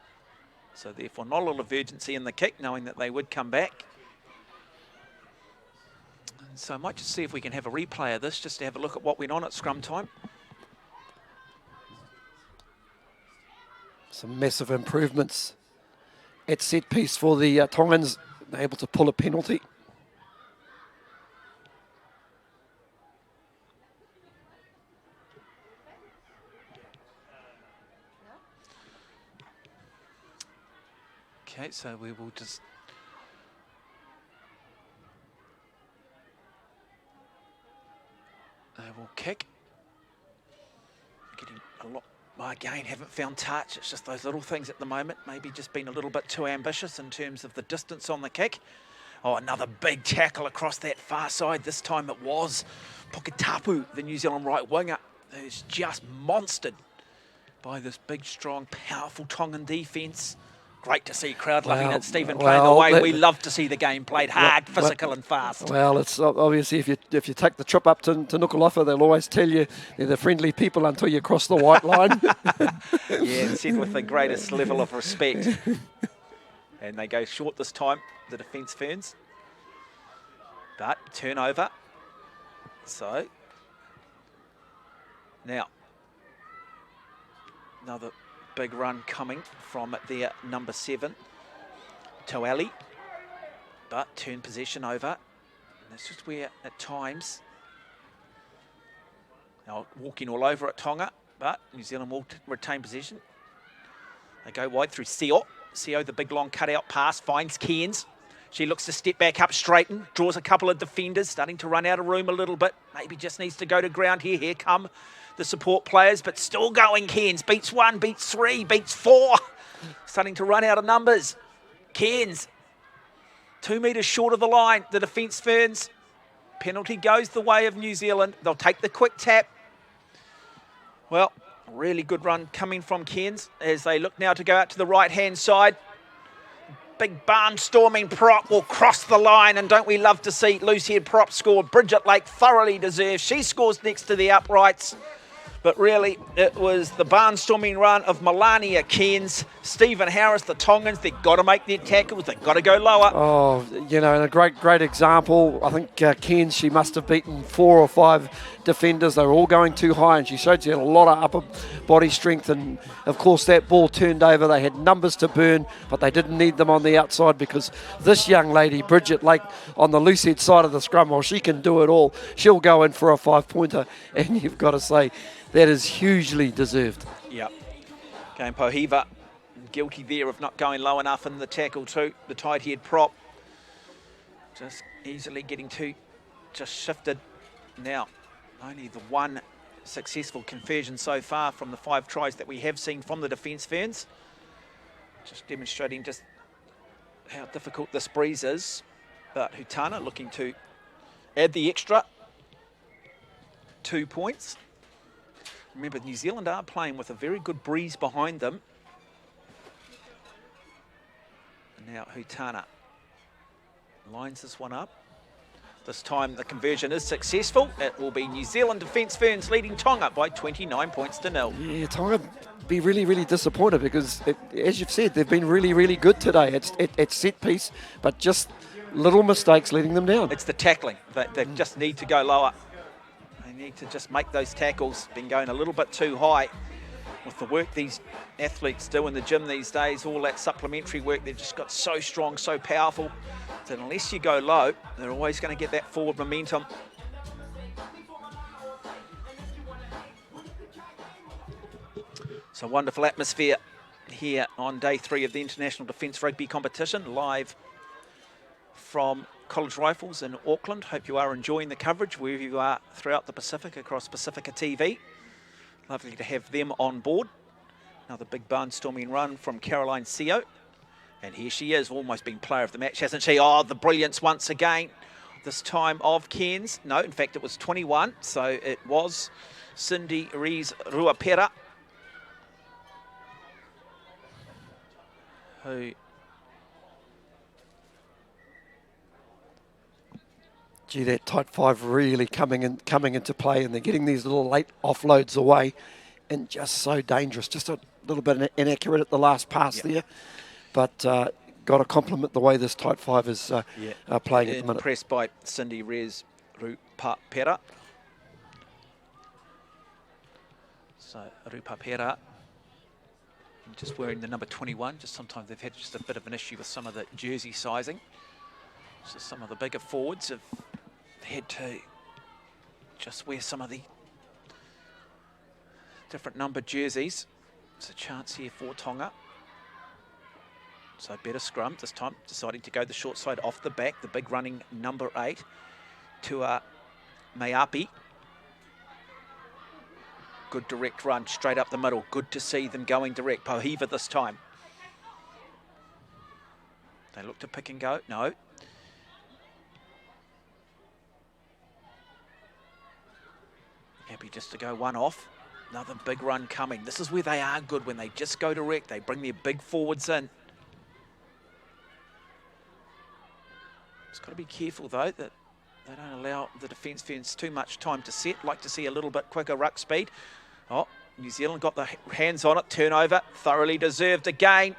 So therefore not a lot of urgency in the kick, knowing that they would come back. And so I might just see if we can have a replay of this, just to have a look at what went on at scrum time. Some massive improvements at set piece for the Tongans, able to pull a penalty. Okay, so we will just they will kick. Getting a lot. Again, haven't found touch. It's just those little things at the moment. Maybe just been a little bit too ambitious in terms of the distance on the kick. Oh, another big tackle across that far side. This time it was Puketapu, the New Zealand right winger, who's just monstered by this big, strong, powerful Tongan defence. Great to see crowd loving it. Stephen playing the way we love to see the game played, hard, physical and fast. Well, it's obviously if you take the trip up to Nuku'alofa, they'll always tell you they're the friendly people until you cross the white line. Yeah, said with the greatest level of respect. And they go short this time, the defence ferns. But turnover. So now another big run coming from their number 7, Toali. But turn possession over. And that's just where, at times, now walking all over at Tonga, but New Zealand will retain possession. They go wide through Seo. Seo, the big long cutout pass, finds Cairns. She looks to step back up, straighten, draws a couple of defenders, starting to run out of room a little bit. Maybe just needs to go to ground here. Here come the support players, but still going. Cairns beats 1, beats 3, beats 4. Starting to run out of numbers. Cairns, 2 metres short of the line. The defence ferns. Penalty goes the way of New Zealand. They'll take the quick tap. Well, really good run coming from Cairns as they look now to go out to the right-hand side. Big barnstorming prop will cross the line, and don't we love to see loose-head prop score? Bridget Lake thoroughly deserves. She scores next to the uprights. But really, it was the barnstorming run of Melania Cairns, Stephen Harris, the Tongans. They've got to make their tackles. They've got to go lower. Oh, you know, and a great example. I think Cairns, she must have beaten 4 or 5 defenders. They were all going too high, and she showed she had a lot of upper body strength. And, of course, that ball turned over. They had numbers to burn, but they didn't need them on the outside because this young lady, Bridget Lake, on the loose head side of the scrum, well, she can do it all. She'll go in for a 5-pointer, and you've got to say, that is hugely deserved. Yep. Game Pohiva, guilty there of not going low enough in the tackle too. The tight head prop. Just easily getting just shifted. Now, only the 1 successful conversion so far from the 5 tries that we have seen from the defence ferns. Just demonstrating just how difficult this breeze is. But Hutana looking to add the extra 2 points. Remember, New Zealand are playing with a very good breeze behind them. And now Hutana lines this one up. This time the conversion is successful. It will be New Zealand defence ferns leading Tonga by 29 points to 0. Yeah, Tonga be really disappointed because, as you've said, they've been really good today. It's set piece, but just little mistakes letting them down. It's the tackling. They just need to go lower. They need to just make those tackles. Been going a little bit too high with the work these athletes do in the gym these days, all that supplementary work. They've just got so strong, so powerful, that unless you go low, they're always going to get that forward momentum. So wonderful atmosphere here on day 3 of the International Defence Rugby competition, live from College Rifles in Auckland. Hope you are enjoying the coverage wherever you are throughout the Pacific, across Pacifica TV. Lovely to have them on board. Another big barnstorming run from Caroline Seo. And here she is, almost been player of the match, hasn't she? Oh, the brilliance once again, this time of Cairns. No, in fact, it was 21, so it was Cindy Rees Ruapera, who Gee, that tight 5 really coming into play, and they're getting these little late offloads away, and just so dangerous. Just a little bit inaccurate at the last pass there, but got to compliment the way this tight 5 is playing at the minute. Impressed by Cindy Rees Ruapera. So Ruapera, just wearing the number 21. Just sometimes they've had just a bit of an issue with some of the jersey sizing. So some of the bigger forwards have had to just wear some of the different numbered jerseys. It's a chance here for Tonga. So better scrum this time, deciding to go the short side off the back. The big running number 8 to Maiapi. Good direct run straight up the middle. Good to see them going direct. Pohiva this time. They look to pick and go. No. Happy just to go one off. Another big run coming. This is where they are good, when they just go direct. They bring their big forwards in. Just got to be careful, though, that they don't allow the defence fans too much time to set. Like to see a little bit quicker ruck speed. Oh, New Zealand got the hands on it. Turnover, thoroughly deserved again.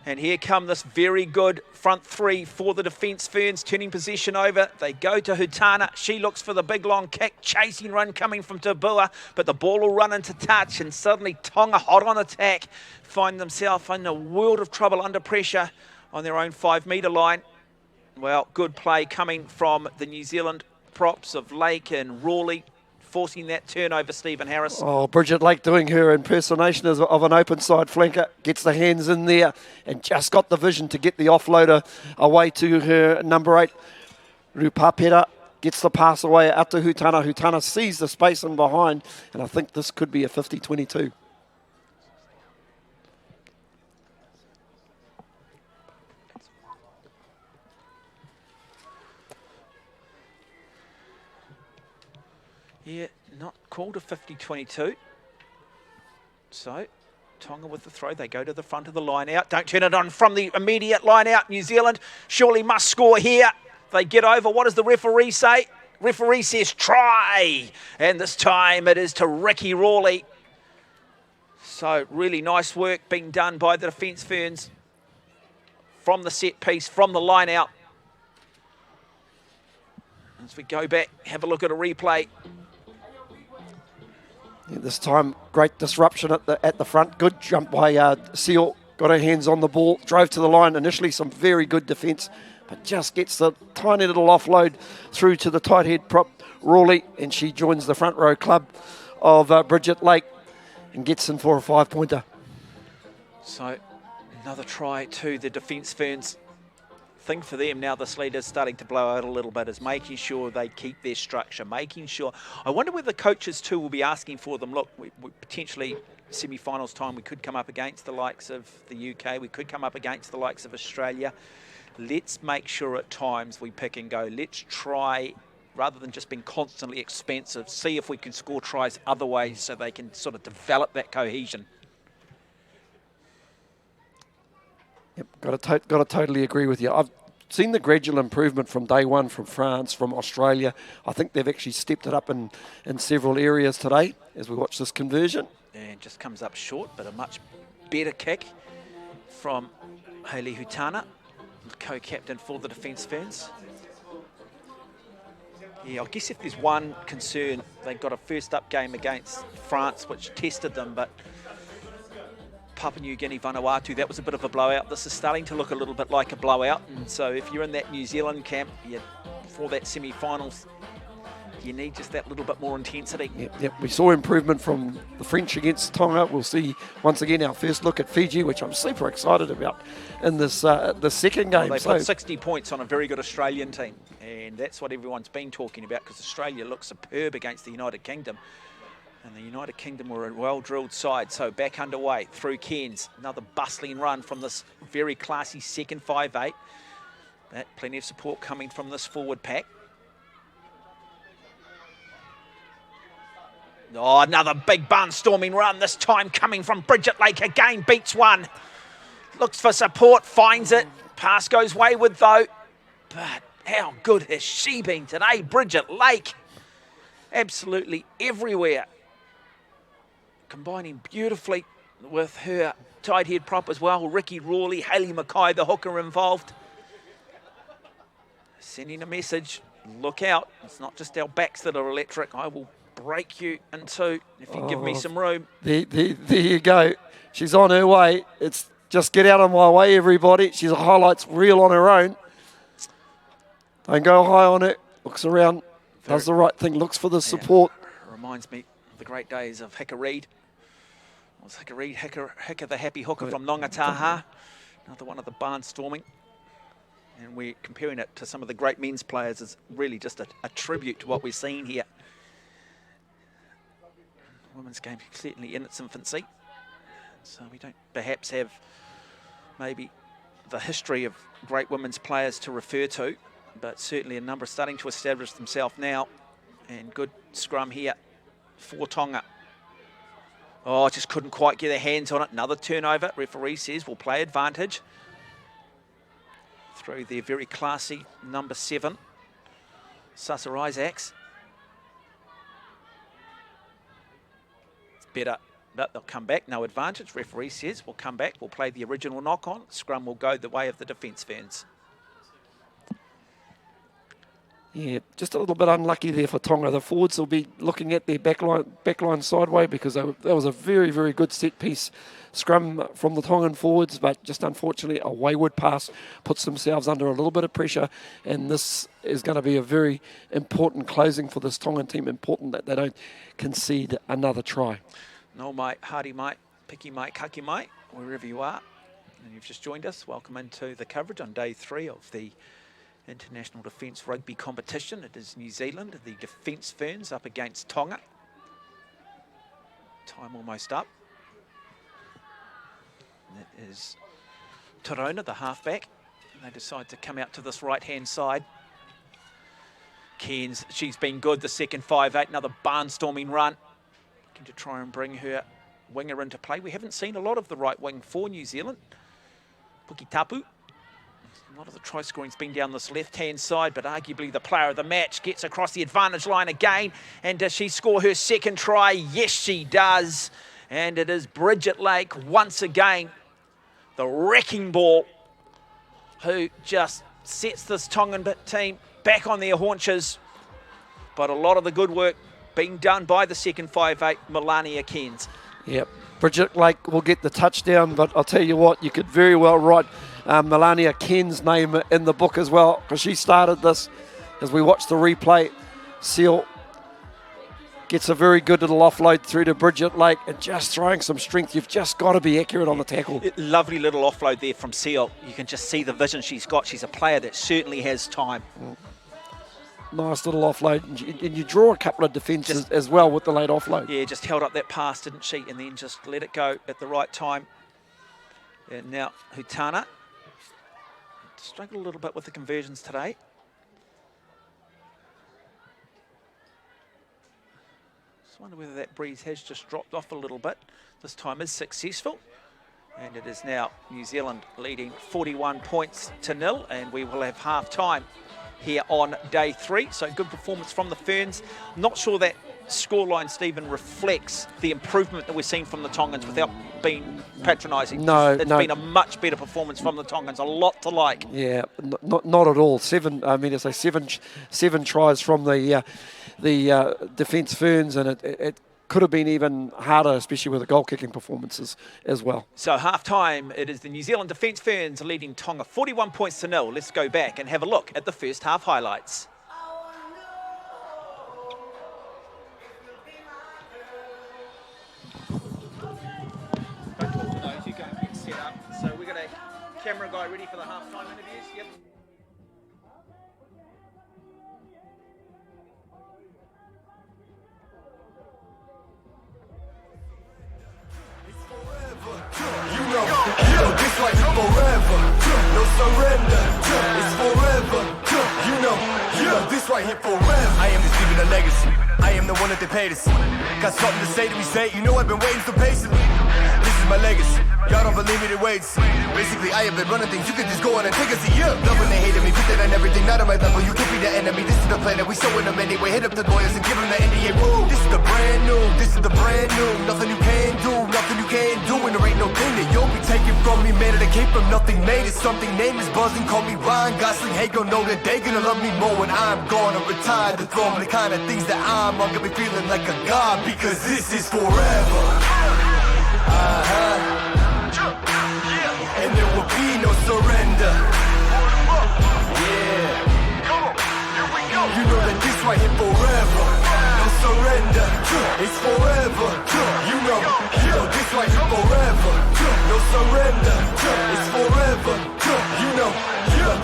And here come this very good front 3 for the Defence Ferns, turning possession over. They go to Hutana. She looks for the big long kick. Chasing run coming from Tabua, but the ball will run into touch, and suddenly Tonga, hot on attack, find themselves in a world of trouble under pressure on their own 5-metre line. Well, good play coming from the New Zealand props of Lake and Rawley, forcing that turnover, Stephen Harris. Oh, Bridget Lake doing her impersonation of an open side flanker, gets the hands in there and just got the vision to get the offloader away to her number 8. Ruapera gets the pass away out to Hutana. Hutana sees the space in behind, and I think this could be a 50-22. Yeah, not called a 50-22. So, Tonga with the throw. They go to the front of the line out. Don't turn it on from the immediate line out. New Zealand surely must score here. They get over. What does the referee say? Referee says try. And this time it is to Ricky Rawley. So, really nice work being done by the Defence Ferns from the set piece, from the line out. As we go back, have a look at a replay. Yeah, this time, great disruption at the front. Good jump by Seal. Got her hands on the ball, drove to the line. Initially, some very good defence, but just gets the tiny little offload through to the tight head prop, Rawley, and she joins the front row club of Bridget Lake and gets in for a 5-pointer. So, another try to the Defence Ferns. Thing for them now, this lead is starting to blow out a little bit, is making sure they keep their structure, making sure. I wonder whether the coaches too will be asking for them. Look, we potentially semi-finals time, we could come up against the likes of the UK, we could come up against the likes of Australia. Let's make sure at times we pick and go. Let's try, rather than just being constantly expensive, see if we can score tries other ways so they can sort of develop that cohesion. Yep, got to totally agree with you. I've seen the gradual improvement from day one from France, from Australia. I think they've actually stepped it up in several areas today as we watch this conversion. And just comes up short, but a much better kick from Hayley Hutana. co-captain for the Defence Ferns. Yeah, I guess if there's one concern, they got a first-up game against France, which tested them, but Papua New Guinea, Vanuatu, that was a bit of a blowout. This is starting to look a little bit like a blowout, and so if you're in that New Zealand camp for that semi-finals, you need just that little bit more intensity. Yep. We saw improvement from the French against Tonga. We'll see once again our first look at Fiji, which I'm super excited about in this the second game. Well, they put 60 points on a very good Australian team, and that's what everyone's been talking about, because Australia looks superb against the United Kingdom. And the United Kingdom were a well-drilled side. So back underway through Cairns. Another bustling run from this very classy second 5'8". Plenty of support coming from this forward pack. Oh, another big barnstorming run, this time coming from Bridget Lake again. Beats one. Looks for support, finds it. Pass goes wayward though. But how good has she been today, Bridget Lake? Absolutely everywhere. Combining beautifully with her tight head prop as well. Ricky Rawley, Hayley Mackay, the hooker involved. Sending a message, look out. It's not just our backs that are electric. I will break you in two if you give me some room. There you go. She's on her way. It's just get out of my way, everybody. She's a highlights reel on her own. Don't go high on it. Looks around, does the right thing, looks for the support. Reminds me of the great days of Hicka Reid. Was Hicka Reid, Hicka the happy hooker from Nongataha. Another one of the barnstorming. And we're comparing it to some of the great men's players. It's really just a tribute to what we're seeing here. Women's game certainly in its infancy. So we don't perhaps have maybe the history of great women's players to refer to, but certainly a number starting to establish themselves now. And good scrum here for Tonga. Oh, just couldn't quite get their hands on it. Another turnover. Referee says we'll play advantage. Through their very classy number 7, Sasa Isaacs. It's better, but they'll come back. No advantage. Referee says we'll come back. We'll play the original knock-on. Scrum will go the way of the Defence Ferns. Yeah, just a little bit unlucky there for Tonga. The forwards will be looking at their backline sideway, because that was a very, very good set-piece scrum from the Tongan forwards, but just unfortunately a wayward pass puts themselves under a little bit of pressure, and this is going to be a very important closing for this Tongan team. Important that they don't concede another try. No, mate, hardy mate, picky mate, kaki mate, wherever you are, and you've just joined us. Welcome into the coverage on day 3 of the International Defence Rugby competition. It is New Zealand, the Defence Ferns up against Tonga. Time almost up. That is Torona, the halfback. They decide to come out to this right-hand side. Cairns, she's been good, the second 5'8", another barnstorming run. Looking to try and bring her winger into play. We haven't seen a lot of the right wing for New Zealand. Puki Tapu. A lot of the try scoring's been down this left-hand side, but arguably the player of the match gets across the advantage line again. And does she score her second try? Yes, she does. And it is Bridget Lake once again, the wrecking ball, who just sets this Tongan team back on their haunches. But a lot of the good work being done by the second 5'8", Melania Cairns. Yep, Bridget Lake will get the touchdown, but I'll tell you what, you could very well write Melania Cairns' name in the book as well, because she started this. As we watch the replay, Seal gets a very good little offload through to Bridget Lake, and just throwing some strength. You've just got to be accurate on the tackle. Lovely little offload there from Seal. You can just see the vision she's got. She's a player that certainly has time. Nice little offload, and you draw a couple of defences as well with the late offload. Yeah, just held up that pass, didn't she? And then just let it go at the right time. And now Hutana struggled a little bit with the conversions today. Just wonder whether that breeze has just dropped off a little bit. This time is successful. And it is now New Zealand leading 41 points to 0, and we will have half time here on day 3. So good performance from the Ferns. Not sure that scoreline, Stephen, reflects the improvement that we're seeing from the Tongans without being patronising. No, it's been a much better performance from the Tongans, a lot to like. Yeah, not at all. Seven tries from the Defence Ferns, and it could have been even harder, especially with the goal-kicking performances as well. So half-time, it is the New Zealand Defence Ferns leading Tonga 41 points to 0. Let's go back and have a look at the first half highlights. Don't talk to those, you go and get set up. So we've got a camera guy ready for the half-time interviews. Yep. This right here forever, no surrender, it's forever, this right here forever. I am just leaving a legacy, I am the one that they paid us. Got something to say to me, say, you know I've been waiting so patiently. This is my legacy, y'all don't believe me, they wait. Basically I have been running things, you can just go on and take a seat. Love when they hated me, put that on everything, not on my level, you can't be the enemy. This is the plan that we showing them anyway, hit up the lawyers and give them the NDA. Woo! This is the brand new, this is the brand new. Nothing you can do, nothing you can't do, and there ain't no thing that you'll be taking from me. Man, that came from nothing, made it something. Name is buzzing, call me Ryan Gosling. Hey, gon' know that they gonna love me more when I'm gone or retired the throne. The kind of things that I'm gonna be feeling like a god, because this is forever. And there will be no surrender. Yeah. You know that this right here forever. No surrender. It's forever. You know this right here forever. No surrender. It's forever. You know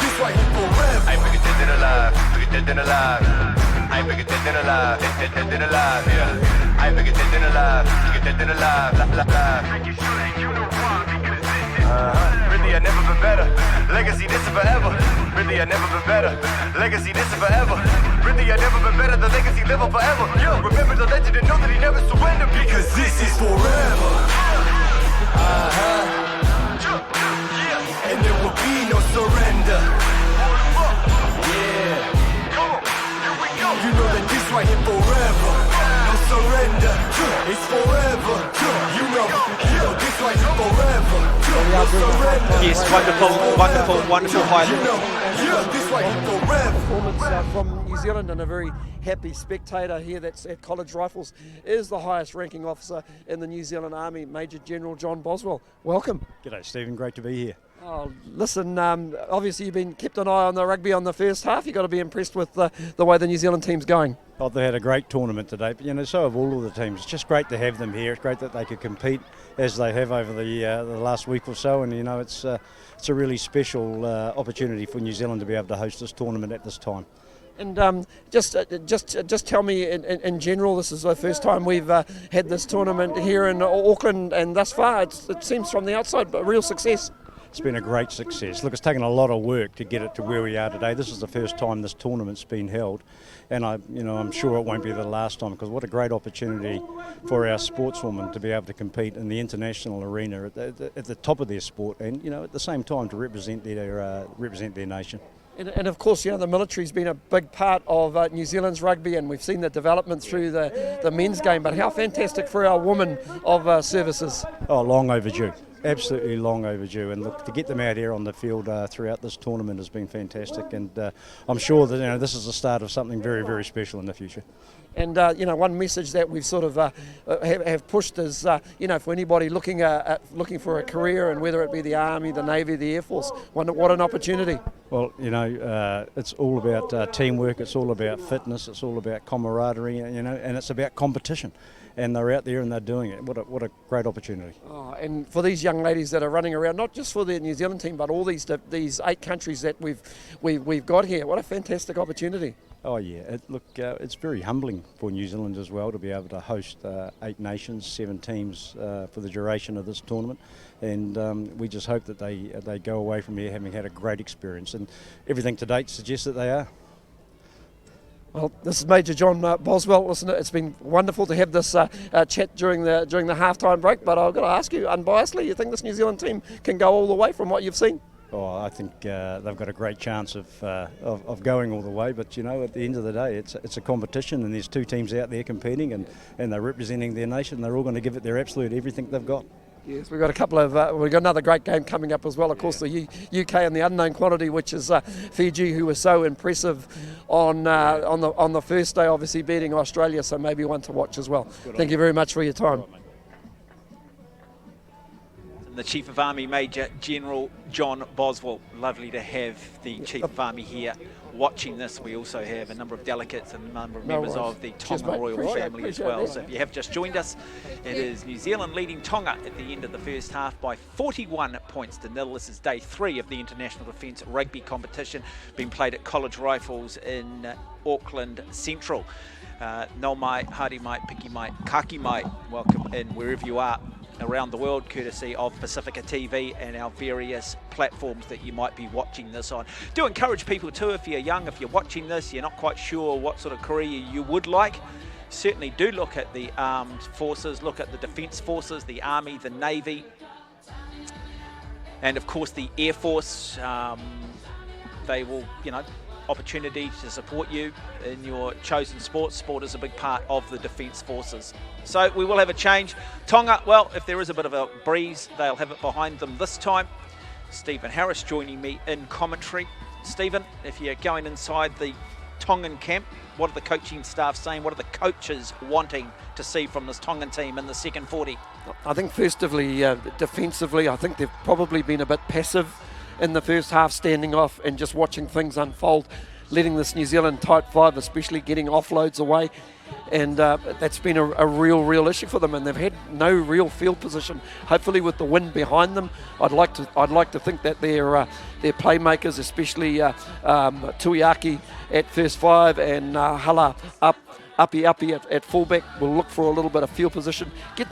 this right here forever. I ain't bigger dead than alive. Bigger dead than alive. I ain't bigger dead than alive. Dead than alive. Yeah. I ain't bigger dead than alive. Bigger dead than alive. Making sure that you know why, because this is really, I never been better. Legacy, this is forever. Really, I never been better. Legacy, this is forever. Really, I never been better. The legacy live on forever. Yo, remember the legend and know that he never surrendered, because this is forever. And there will be no surrender. Yeah. You know that this right here forever. No surrender. It's forever. You know this right here forever. No surrender. Yes, wonderful highlight. This right here forever. Performance from New Zealand, and a very happy spectator here that's at College Rifles is the highest ranking officer in the New Zealand Army, Major General John Boswell. Welcome. G'day Stephen, great to be here. Oh, listen, obviously you've been kept an eye on the rugby on the first half. You've got to be impressed with the way the New Zealand team's going. Oh, they had a great tournament today, but so have all of the teams. It's just great to have them here. It's great that they could compete as they have over the last week or so, and it's a really special opportunity for New Zealand to be able to host this tournament at this time. And just tell me, in general, this is the first time we've had this tournament here in Auckland, and thus far it seems from the outside a real success. It's been a great success. Look, it's taken a lot of work to get it to where we are today. This is the first time this tournament's been held, and I'm sure it won't be the last time, because what a great opportunity for our sportswomen to be able to compete in the international arena at the top of their sport, and at the same time to represent their nation. And of course, the military's been a big part of New Zealand's rugby, and we've seen the development through the men's game. But how fantastic for our women of services. Oh, long overdue. Absolutely long overdue, and look, to get them out here on the field throughout this tournament has been fantastic, and I'm sure that this is the start of something very, very special in the future. And one message that we've sort of have pushed is for anybody looking for a career, and whether it be the Army, the Navy, the Air Force, what an opportunity. Well, it's all about teamwork, it's all about fitness, it's all about camaraderie, and it's about competition. And they're out there and they're doing it. What a great opportunity. Oh, and for these young ladies that are running around, not just for the New Zealand team, but all these 8 countries that we've got here, what a fantastic opportunity. Oh yeah, it's very humbling for New Zealand as well to be able to host 8 nations, 7 teams for the duration of this tournament, and we just hope that they go away from here having had a great experience, and everything to date suggests that they are. Well, this is Major John Boswell. Listen, it's been wonderful to have this chat during the halftime break, but I've got to ask you, unbiasedly, you think this New Zealand team can go all the way from what you've seen? Oh, I think they've got a great chance of going all the way. But you know, at the end of the day, it's a competition, and there's two teams out there competing, and they're representing their nation. They're all going to give it their absolute everything they've got. Yes, we've got a couple of. We've got another great game coming up as well. Of course, the UK and the unknown quantity, which is Fiji, who was so impressive on the first day, obviously beating Australia. So maybe one to watch as well. Thank you very much for your time. The Chief of Army Major General John Boswell. Lovely to have the Chief of Army here watching this. We also have a number of delegates and a number of members of the Tonga royal family as well. So if you have just joined us, it is New Zealand leading Tonga at the end of the first half by 41 points to nil. This is day 3 of the International Defence Rugby competition being played at College Rifles in Auckland Central. Nau mai, haere mai, piki mai, kaki mai. Welcome in wherever you are around the world, courtesy of Pacifica TV and our various platforms that you might be watching this on. Do encourage people too, if you're young, if you're watching this, you're not quite sure what sort of career you would like, certainly do look at the armed forces, look at the defence forces, the Army, the Navy, and of course the Air Force. They will, you know, opportunity to support you in your chosen sport. Sport is a big part of the Defence Forces. So we will have a change. Tonga, well, if there is a bit of a breeze, they'll have it behind them this time. Stephen Harris joining me in commentary. Stephen, if you're going inside the Tongan camp, what are the coaching staff saying? What are the coaches wanting to see from this Tongan team in the second 40? I think firstly, defensively, I think they've probably been a bit passive in the first half, standing off and just watching things unfold, letting this New Zealand tight five, especially getting offloads away, and that's been a real issue for them, and they've had no real field position. Hopefully, with the wind behind them, I'd like to think that their playmakers, especially Tuiaki at first five and Hala Uppy at fullback, will look for a little bit of field position, get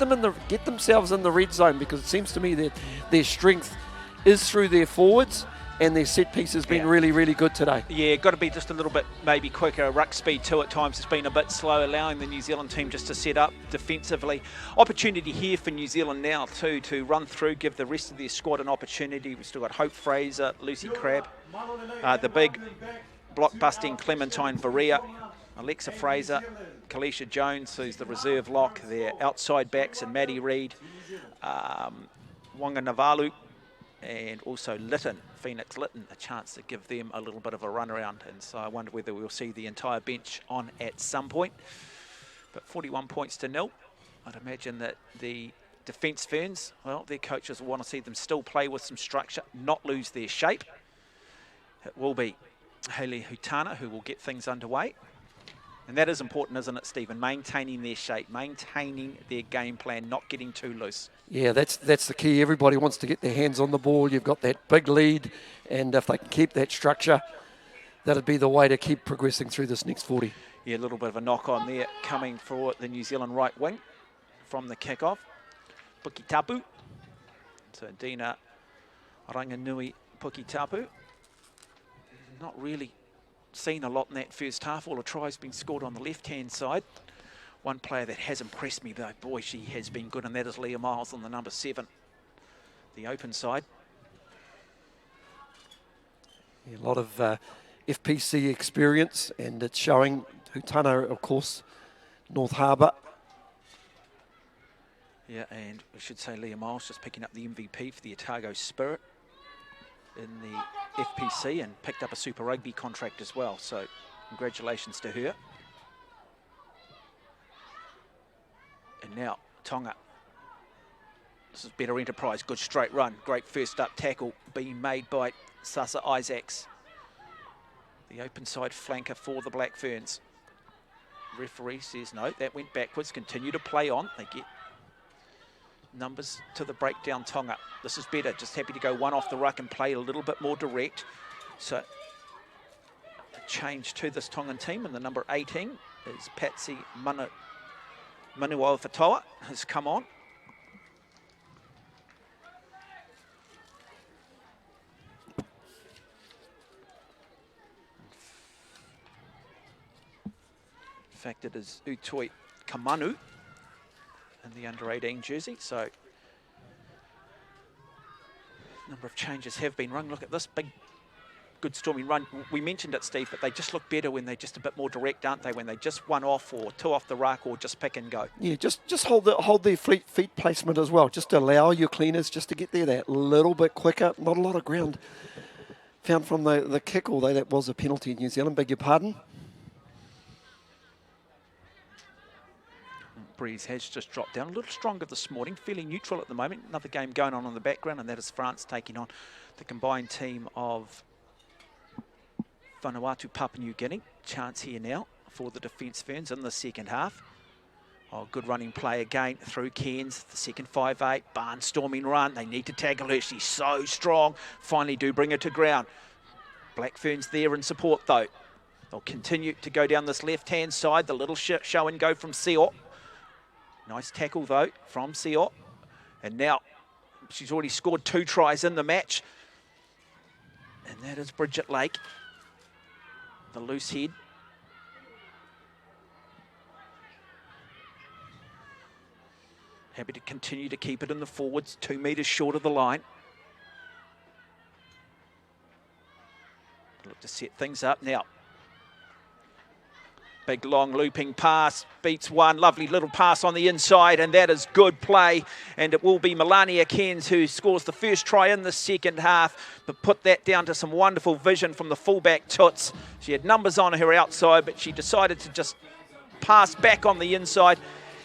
themselves in the red zone, because it seems to me that their strength is through their forwards, and their set piece has been really good today. Yeah, got to be just a little bit maybe quicker. Ruck speed too at times has been a bit slow, allowing the New Zealand team just to set up defensively. Opportunity here for New Zealand now too to run through, give the rest of their squad an opportunity. We've still got Hope Fraser, Lucy Crabb, the big block-busting Clementine Varea, Alexa Fraser, Kalisha Jones, who's the reserve lock, their outside backs, and Maddie Reid, Wanga Navalu, and also Phoenix Lytton, a chance to give them a little bit of a run around. And so I wonder whether we'll see the entire bench on at some point. But 41 points to nil. I'd imagine that the Defence Ferns, well, their coaches will want to see them still play with some structure, not lose their shape. It will be Hayley Hutana who will get things underway. And that is important, isn't it, Stephen? Maintaining their shape, maintaining their game plan, not getting too loose. Yeah, that's the key. Everybody wants to get their hands on the ball. You've got that big lead, and if they can keep that structure, that'd be the way to keep progressing through this next 40. Yeah, a little bit of a knock on there coming for the New Zealand right wing from the kickoff. Pukitapu. So Dina Ranganui Pukitapu. Not really seen a lot in that first half. All the tries been scored on the left-hand side. One player that has impressed me, though, boy, she has been good, and that is Leah Miles on the number 7, the open side. Yeah, a lot of FPC experience, and it's showing. Hutana, of course, North Harbour. Yeah, and we should say Leah Miles just picking up the MVP for the Otago Spirit in the FPC, and picked up a Super Rugby contract as well, so congratulations to her. And now Tonga, this is better enterprise, good straight run, great first up tackle being made by Sasa Isaacs, the open side flanker for the Black Ferns. Referee says no, that went backwards, continue to play on. They get numbers to the breakdown. Tonga, this is better, just happy to go one off the ruck and play a little bit more direct. So a change to this Tongan team, and the number 18 is Patsy Manuel Fatoa has come on. In fact, it is Utoi Kamanu in the under 18 jersey. So number of changes have been rung. Look at this big, good storming run. We mentioned it, Steve, but they just look better when they're just a bit more direct, aren't they? When they just one off or two off the ruck or just pick and go. Yeah, just hold their feet placement as well. Just allow your cleaners just to get there that little bit quicker. Not a lot of ground found from the kick, although that was a penalty in New Zealand. Beg your pardon. Breeze has just dropped down a little stronger this morning, fairly neutral at the moment. Another game going on in the background, and that is France taking on the combined team of Vanuatu, Papua New Guinea. Chance here now for the Defence Ferns in the second half. Oh, good running play again through Cairns, the second 5'8", barnstorming run. They need to tackle her, she's so strong. Finally do bring her to ground. Black Ferns there in support though. They'll continue to go down this left-hand side, the little show and go from Seo. Nice tackle though from Seo. And now she's already scored 2 tries in the match. And that is Bridget Lake. The loose head. Happy to continue to keep it in the forwards, 2 metres short of the line. Look to set things up now. Big long looping pass, beats one, lovely little pass on the inside, and that is good play. And it will be Melania Cairns who scores the first try in the second half, but put that down to some wonderful vision from the fullback Toots. She had numbers on her outside, but she decided to just pass back on the inside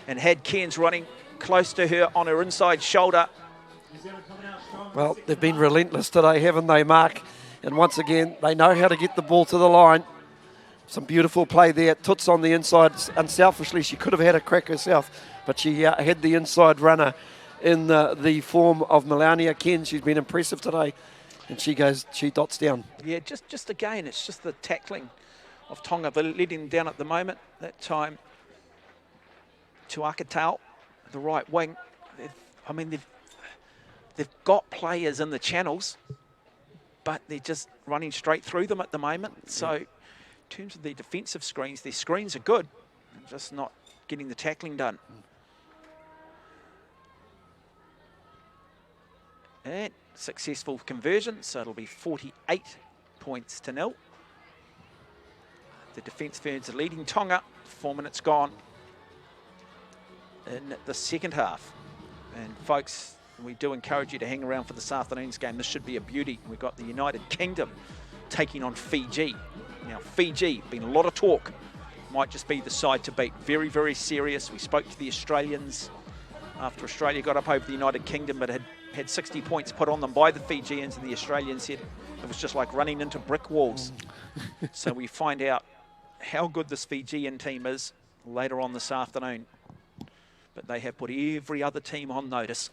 and had Cairns running close to her on her inside shoulder. Well, they've been relentless today, haven't they, Mark? And once again, they know how to get the ball to the line. Some beautiful play there. Toots on the inside. Unselfishly, she could have had a crack herself, but she had the inside runner in the form of Melania Cairns. She's been impressive today, and she dots down. Yeah, just again, it's just the tackling of Tonga. They're letting them down at the moment. That time to Akatau, the right wing. They've got players in the channels, but they're just running straight through them at the moment. So in terms of their defensive screens, their screens are good, just not getting the tackling done. And successful conversion, so it'll be 48 points to 0. The Defence Ferns are leading Tonga, 4 minutes gone in the second half. And folks, we do encourage you to hang around for this afternoon's game. This should be a beauty. We've got the United Kingdom taking on Fiji. Now, Fiji, been a lot of talk, might just be the side to beat. Very, very serious. We spoke to the Australians after Australia got up over the United Kingdom, but had 60 points put on them by the Fijians, and the Australians said it was just like running into brick walls. So we find out how good this Fijian team is later on this afternoon. But they have put every other team on notice.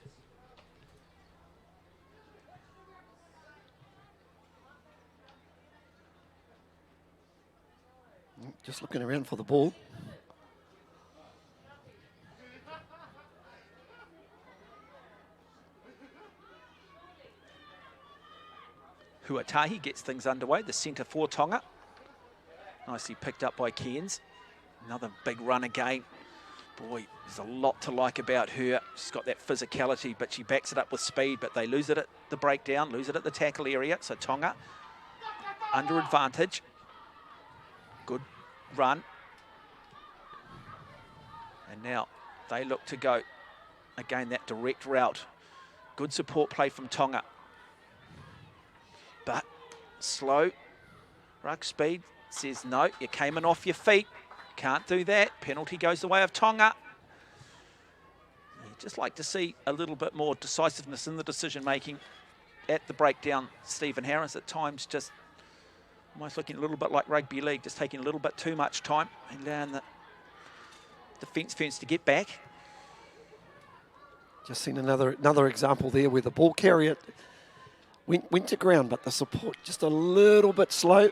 Just looking around for the ball. Huatahi gets things underway, the centre for Tonga. Nicely picked up by Cairns. Another big run again. Boy, there's a lot to like about her. She's got that physicality, but she backs it up with speed, but they lose it at the breakdown, lose it at the tackle area. So Tonga under advantage. Good run. And now they look to go, again, that direct route. Good support play from Tonga. But slow, ruck speed says no, you came in off your feet. Can't do that. Penalty goes the way of Tonga. You'd just like to see a little bit more decisiveness in the decision making at the breakdown. Stephen Harris at times just almost looking a little bit like rugby league, just taking a little bit too much time and allowing the Defence Ferns to get back. Just seen another example there where the ball carrier went to ground, but the support just a little bit slow.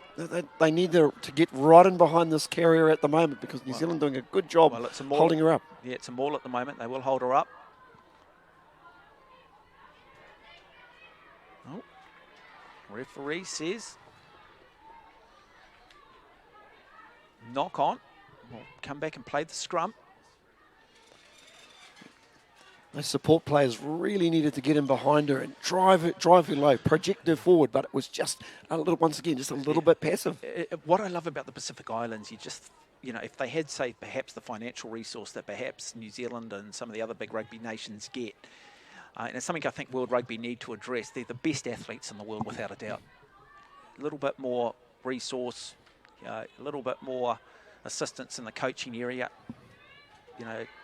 They need to get right in behind this carrier at the moment, because New Zealand doing a good job holding her up. Yeah, it's a maul at the moment. They will hold her up. Oh, referee says knock on. We'll come back and play the scrum. Those support players really needed to get in behind her and drive her low, project her forward, but it was just once again, just a little bit passive. What I love about the Pacific Islands, if they had, say, perhaps the financial resource that perhaps New Zealand and some of the other big rugby nations get, and it's something I think World Rugby need to address. They're the best athletes in the world, without a doubt. A little bit more resource, a little bit more assistance in the coaching area,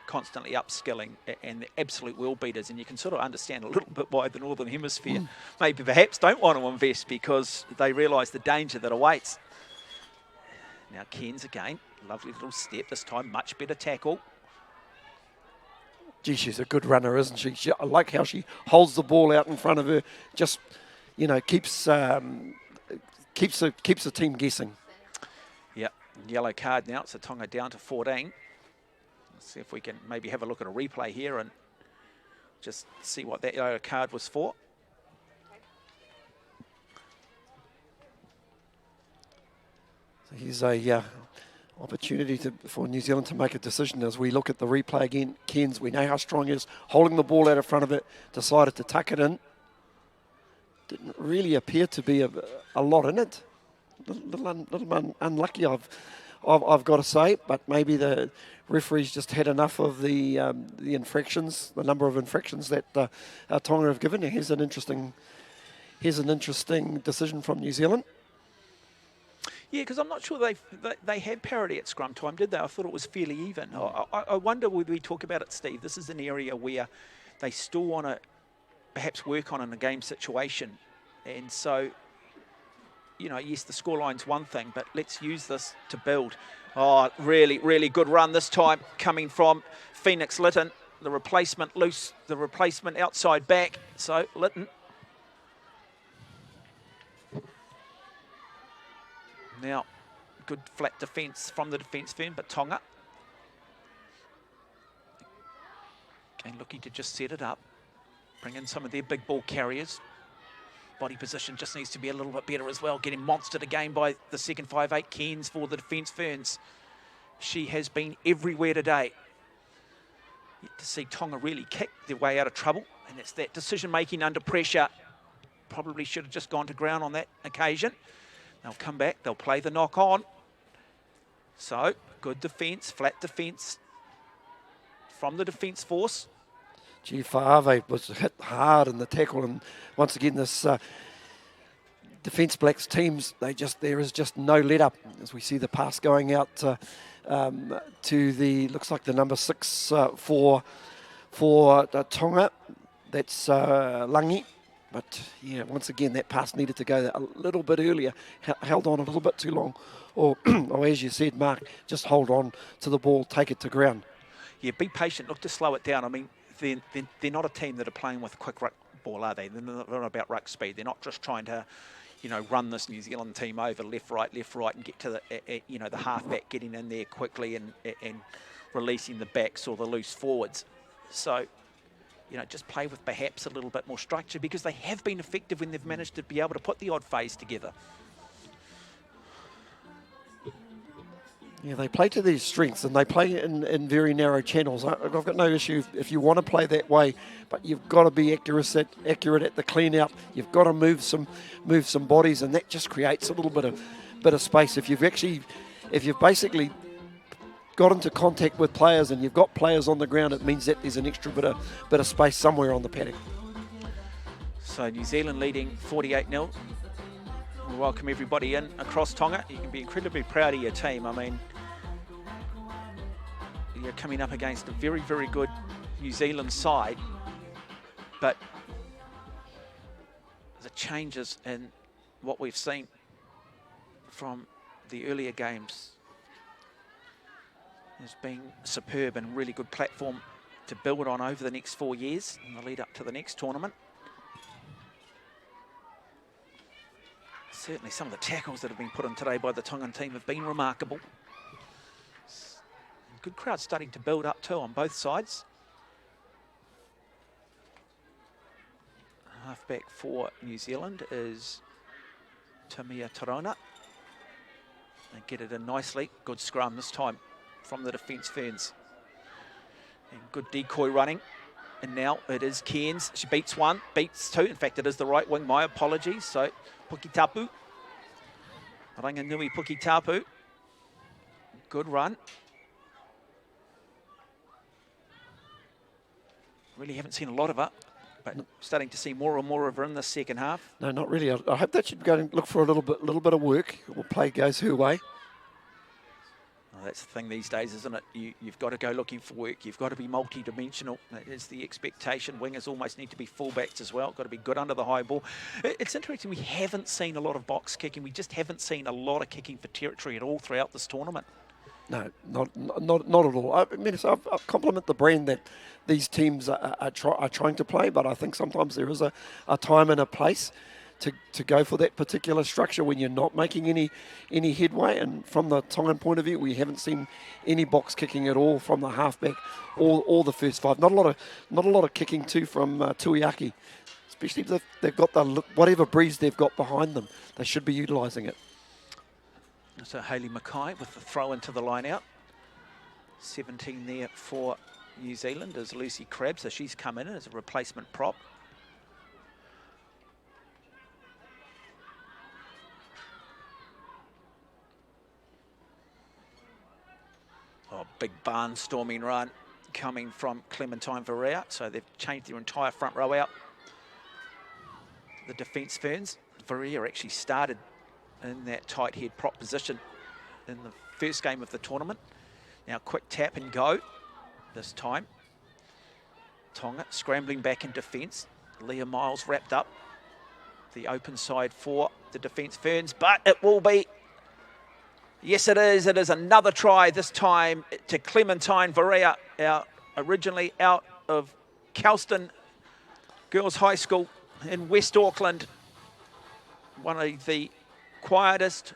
constantly upskilling, and the absolute world beaters. And you can sort of understand a little bit why the Northern Hemisphere maybe perhaps don't want to invest, because they realise the danger that awaits. Now Cairns again, lovely little step, this time much better tackle. Gee, she's a good runner, isn't she? I like how she holds the ball out in front of her, just, keeps the team guessing. Yeah, yellow card now, so Tonga down to 14. Let's see if we can maybe have a look at a replay here and just see what that yellow card was for. So here's a opportunity for New Zealand to make a decision as we look at the replay again. Cairns, we know how strong he is, holding the ball out in front of it, decided to tuck it in. Didn't really appear to be a lot in it. Little unlucky, I've got to say, but maybe the referees just had enough of the infractions, the number of infractions that Tonga have given. Here's an interesting decision from New Zealand. Yeah, because I'm not sure they had parity at scrum time, did they? I thought it was fairly even. I wonder, would we talk about it, Steve? This is an area where they still want to perhaps work on in a game situation. And so, yes, the scoreline's one thing, but let's use this to build. Oh, really, really good run this time coming from Phoenix Lytton. The replacement loose, the replacement outside back. So, Lytton. Now, good flat defence from the defence firm, but Tonga. Again, looking to just set it up. Bring in some of their big ball carriers. Body position just needs to be a little bit better as well. Getting monstered again by the second 5'8" Cairns for the defence ferns. She has been everywhere today. Yet to see Tonga really kick their way out of trouble. And it's that decision making under pressure. Probably should have just gone to ground on that occasion. They'll come back, they'll play the knock on. So, good defence, flat defence from the defence force. Gee, Fa'ave was hit hard in the tackle, and once again this Defence Blacks teams, there is just no let up as we see the pass going out to the, looks like the number 6 for Tonga. That's Langi. But yeah, once again, that pass needed to go a little bit earlier, held on a little bit too long. Or as you said, Mark, just hold on to the ball, take it to ground. Yeah, be patient, look to slow it down. I mean, they're not a team that are playing with quick ruck ball, are they? They're not about ruck speed. They're not just trying to, run this New Zealand team over left, right, and get to the halfback getting in there quickly and releasing the backs or the loose forwards. So, just play with perhaps a little bit more structure, because they have been effective when they've managed to be able to put the odd phase together. Yeah, they play to these strengths, and they play in very narrow channels. I've got no issue if you want to play that way, but you've got to be accurate at the clean out. You've got to move some bodies, and that just creates a little bit of space. If you've basically got into contact with players and you've got players on the ground, it means that there's an extra bit of space somewhere on the paddock. So New Zealand leading 48-0. We welcome everybody in across Tonga. You can be incredibly proud of your team. I mean, you're coming up against a very, very good New Zealand side, but the changes in what we've seen from the earlier games has been superb and a really good platform to build on over the next 4 years in the lead up to the next tournament. Certainly some of the tackles that have been put in today by the Tongan team have been remarkable. Good crowd starting to build up too on both sides. Halfback for New Zealand is Tamia Tarona. They get it in nicely. Good scrum this time from the defence ferns. And good decoy running And now it is Cairns. She beats one, beats two. In fact, it is the right wing. My apologies. So, Pukitapu. Ranganui Pukitapu. Good run. Really haven't seen a lot of her, but starting to see more and more of her in the second half. No, not really. I hope that she'd go and look for a little bit of work. Or play goes her way. Well, that's the thing these days, isn't it? You've got to go looking for work. You've got to be multi-dimensional. That is the expectation. Wingers almost need to be fullbacks as well. Got to be good under the high ball. It's interesting. We haven't seen a lot of box kicking. We just haven't seen a lot of kicking for territory at all throughout this tournament. No, not at all. I mean, I compliment the brand that these teams are trying to play, but I think sometimes there is a time and a place to go for that particular structure when you're not making any headway. And from the Tongan point of view, we haven't seen any box kicking at all from the halfback or the first five. Not a lot of kicking too from Tuiaki, especially if they've got whatever breeze they've got behind them. They should be utilising it. So Hayley Mackay with the throw into the line out. 17 there for New Zealand is Lucy Crabb, so she's come in as a replacement prop. Oh, big barnstorming run coming from Clementine Varela. So they've changed their entire front row out. The defence ferns. Varela actually started in that tight head prop position in the first game of the tournament. Now quick tap and go this time. Tonga scrambling back in defence. Leah Miles wrapped up the open side for the defence ferns, but it will be, yes it is another try, this time to Clementine Varela, originally out of Kelston Girls High School in West Auckland. One of the quietest,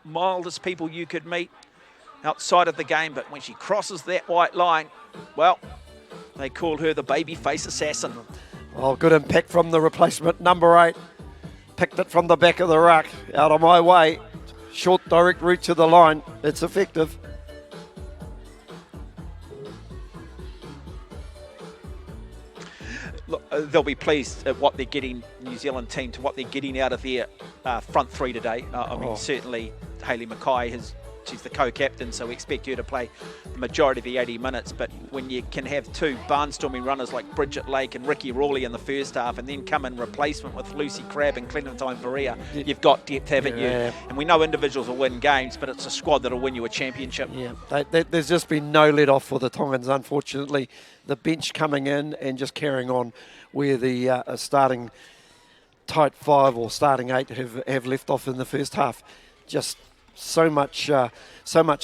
mildest people you could meet outside of the game, but when she crosses that white line, well, they call her the babyface assassin. Oh, good impact from the replacement, number 8. Picked it from the back of the ruck, out of my way. Short, direct route to the line. It's effective. Look, they'll be pleased at what they're getting, New Zealand team, to what they're getting out of their front three today. I mean, certainly Hayley Mackay she's the co-captain, so we expect her to play the majority of the 80 minutes. But when you can have two barnstorming runners like Bridget Lake and Ricky Rawley in the first half, and then come in replacement with Lucy Crabb and Clementine Varela, you've got depth, haven't you? And we know individuals will win games, but it's a squad that'll win you a championship. Yeah, there's just been no let off for the Tongans, unfortunately. The bench coming in and just carrying on where the starting tight 5 or starting 8 have left off in the first half. Just so much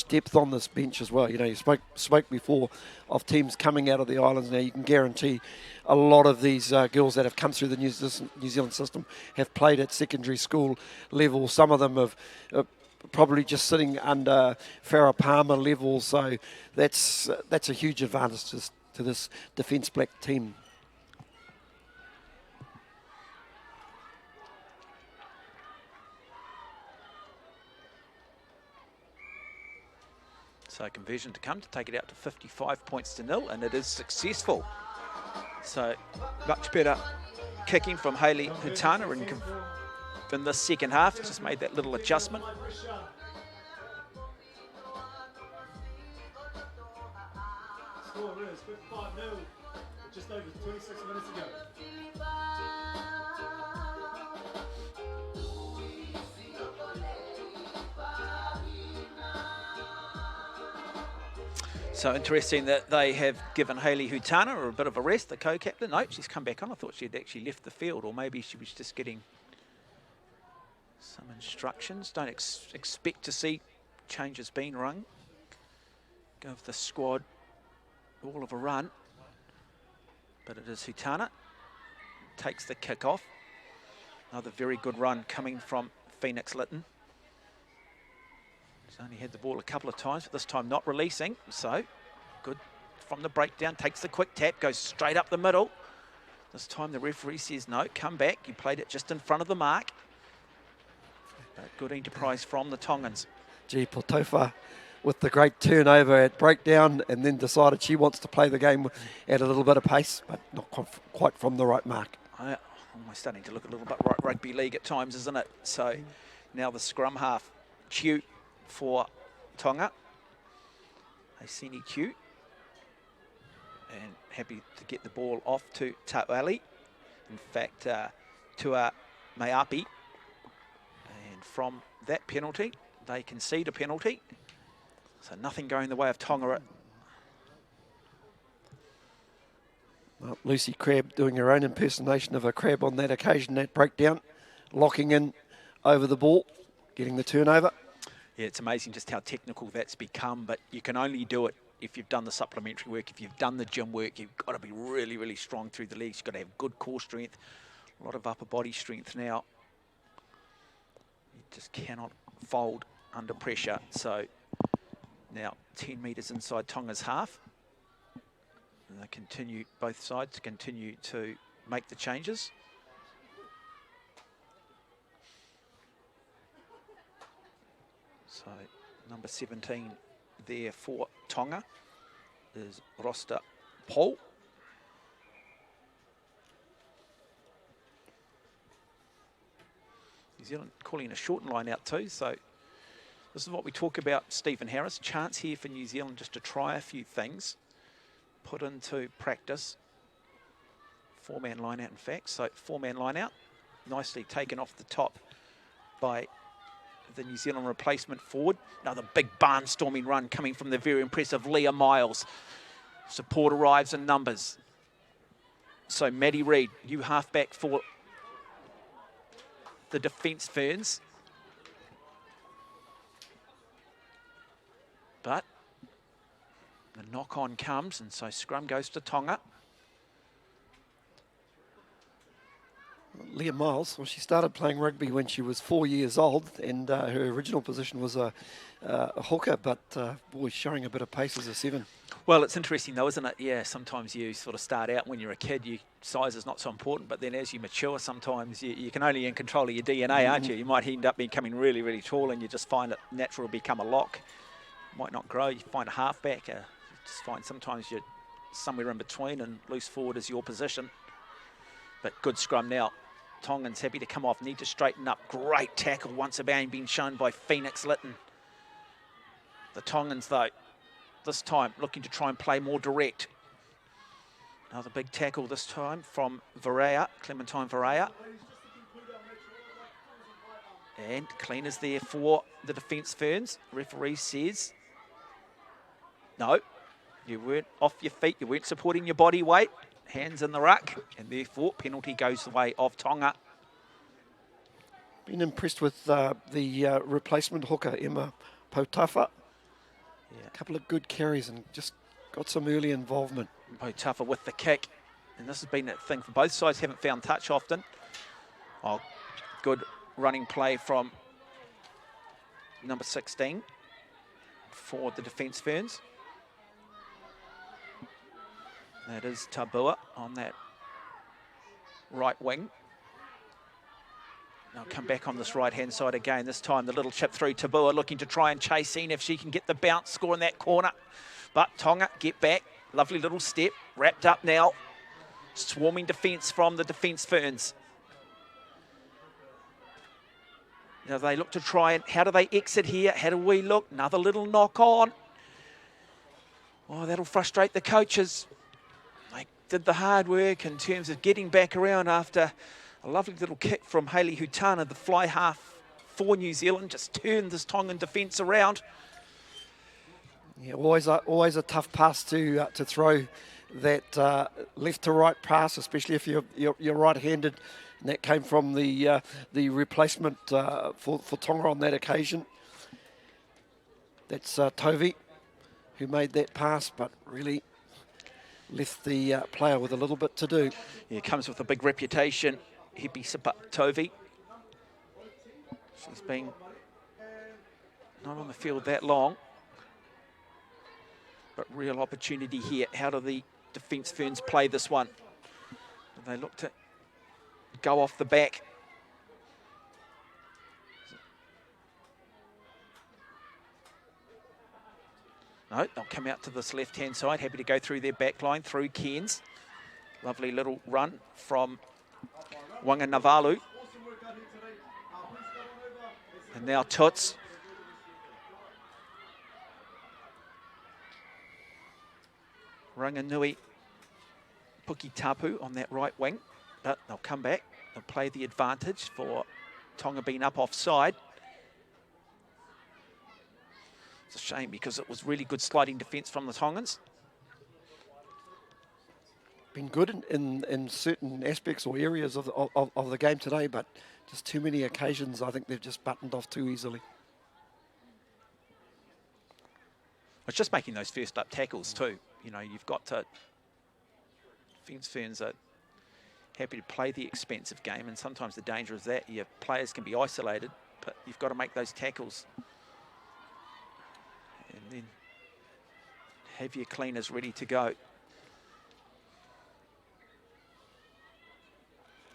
depth on this bench as well. You know, you spoke before of teams coming out of the islands. Now you can guarantee a lot of these girls that have come through the New Zealand system have played at secondary school level. Some of them have probably just sitting under Farrah Palmer level. So that's a huge advantage to this Defence Black team. So conversion to come to take it out to 55 points to 0, and it is successful. So much better kicking from Hayley Hutana in the second half. Just made that little adjustment. Score is 55-0, just over 26 minutes ago. So interesting that they have given Hayley Hutana a bit of a rest, the co-captain. No, she's come back on. I thought she had actually left the field, or maybe she was just getting some instructions. Don't expect to see changes being rung. Go with the squad, all of a run. But it is Hutana. Takes the kick off. Another very good run coming from Phoenix Lytton. He's only had the ball a couple of times, but this time not releasing. So good from the breakdown. Takes the quick tap, goes straight up the middle. This time the referee says no, come back. You played it just in front of the mark. But good enterprise from the Tongans. Gee, Potofa with the great turnover at breakdown, and then decided she wants to play the game at a little bit of pace, but not quite from the right mark. Almost starting to look a little bit like rugby league at times, isn't it? So now the scrum half, Q for Tonga. Haisini Q. And happy to get the ball off to Tauali. In fact, Tua Maiapi. And from that penalty, they concede a penalty. So nothing going the way of Tonga. Well, Lucy Crabb doing her own impersonation of a crab on that occasion, that breakdown, locking in over the ball, getting the turnover. Yeah, it's amazing just how technical that's become, but you can only do it if you've done the supplementary work, if you've done the gym work. You've got to be really, really strong through the legs. You've got to have good core strength, a lot of upper body strength now. You just cannot fold under pressure. So now 10 metres inside Tonga's half. And they continue, both sides continue to make the changes. So number 17 there for Tonga is Rosta Paul. New Zealand calling a short line out too, so this is what we talk about, Stephen Harris. Chance here for New Zealand just to try a few things, put into practice. Four-man line out, in fact. So four-man line out, nicely taken off the top by the New Zealand replacement forward. Another big barnstorming run coming from the very impressive Leah Miles. Support arrives in numbers. So Maddie Reid, new halfback for the Defence Ferns. But the knock-on comes, and so scrum goes to Tonga. Leah Miles, well, she started playing rugby when she was 4 years old, and her original position was a hooker, but boy, showing a bit of pace as a 7. Well, it's interesting though, isn't it? Yeah, sometimes you sort of start out when you're a kid, size is not so important, but then as you mature, sometimes you can only in control of your DNA, aren't you? You might end up becoming really, really tall, and you just find it natural to become a lock. Might not grow, you find a halfback, you just find sometimes you're somewhere in between, and loose forward is your position. But good scrum now. Tongans happy to come off, need to straighten up. Great tackle once again being shown by Phoenix Lytton. The Tongans, though, this time looking to try and play more direct. Another big tackle this time from Varaya, Clementine Varaya. And cleaners there for the Defence Ferns. Referee says, no, you weren't off your feet, you weren't supporting your body weight. Hands in the ruck, and therefore penalty goes the way of Tonga. Been impressed with the replacement hooker, Emma Potafa. Yeah. A couple of good carries and just got some early involvement. Potafa with the kick, and this has been a thing for both sides, haven't found touch often. Oh, good running play from number 16 for the Defence Ferns. That is Tabua on that right wing. Now come back on this right-hand side again. This time the little chip through. Tabua looking to try and chase in if she can get the bounce score in that corner. But Tonga get back. Lovely little step. Wrapped up now. Swarming defence from the Defence Ferns. Now they look to try and... How do they exit here? How do we look? Another little knock on. Oh, that'll frustrate the coaches. They did the hard work in terms of getting back around after a lovely little kick from Hayley Hutana, the fly half for New Zealand, just turned this Tongan defence around. Yeah, always a tough pass to throw that left to right pass, especially if you're right-handed. And that came from the replacement for Tonga on that occasion. That's Tovi who made that pass, but really left the player with a little bit to do. Yeah, comes with a big reputation, Hippie Tovi. She's been not on the field that long, but real opportunity here. How do the Defence Ferns play this one? Do they look to go off the back? No, they'll come out to this left-hand side, happy to go through their back line, through Cairns. Lovely little run from Wanganavalu. And now Toots. Ranganui, Puki Tapu on that right wing, but they'll come back. They'll play the advantage for Tonga being up offside. It's a shame because it was really good sliding defence from the Tongans. Been good in certain aspects or areas of the game today, but just too many occasions I think they've just buttoned off too easily. It's just making those first up tackles too. You know, you've got to, defence ferns are happy to play the expensive game, and sometimes the danger is that your players can be isolated, but you've got to make those tackles. And then have your cleaners ready to go.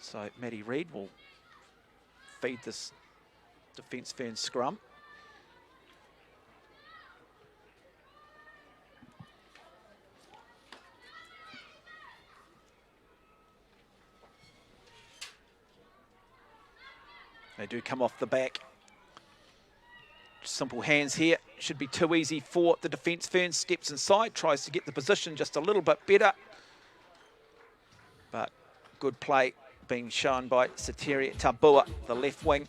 So Matty Reid will feed this defence fern scrum. They do come off the back. Simple hands here. Should be too easy for the defence fern. Steps inside, tries to get the position just a little bit better. But good play being shown by Sateria Tabua, the left wing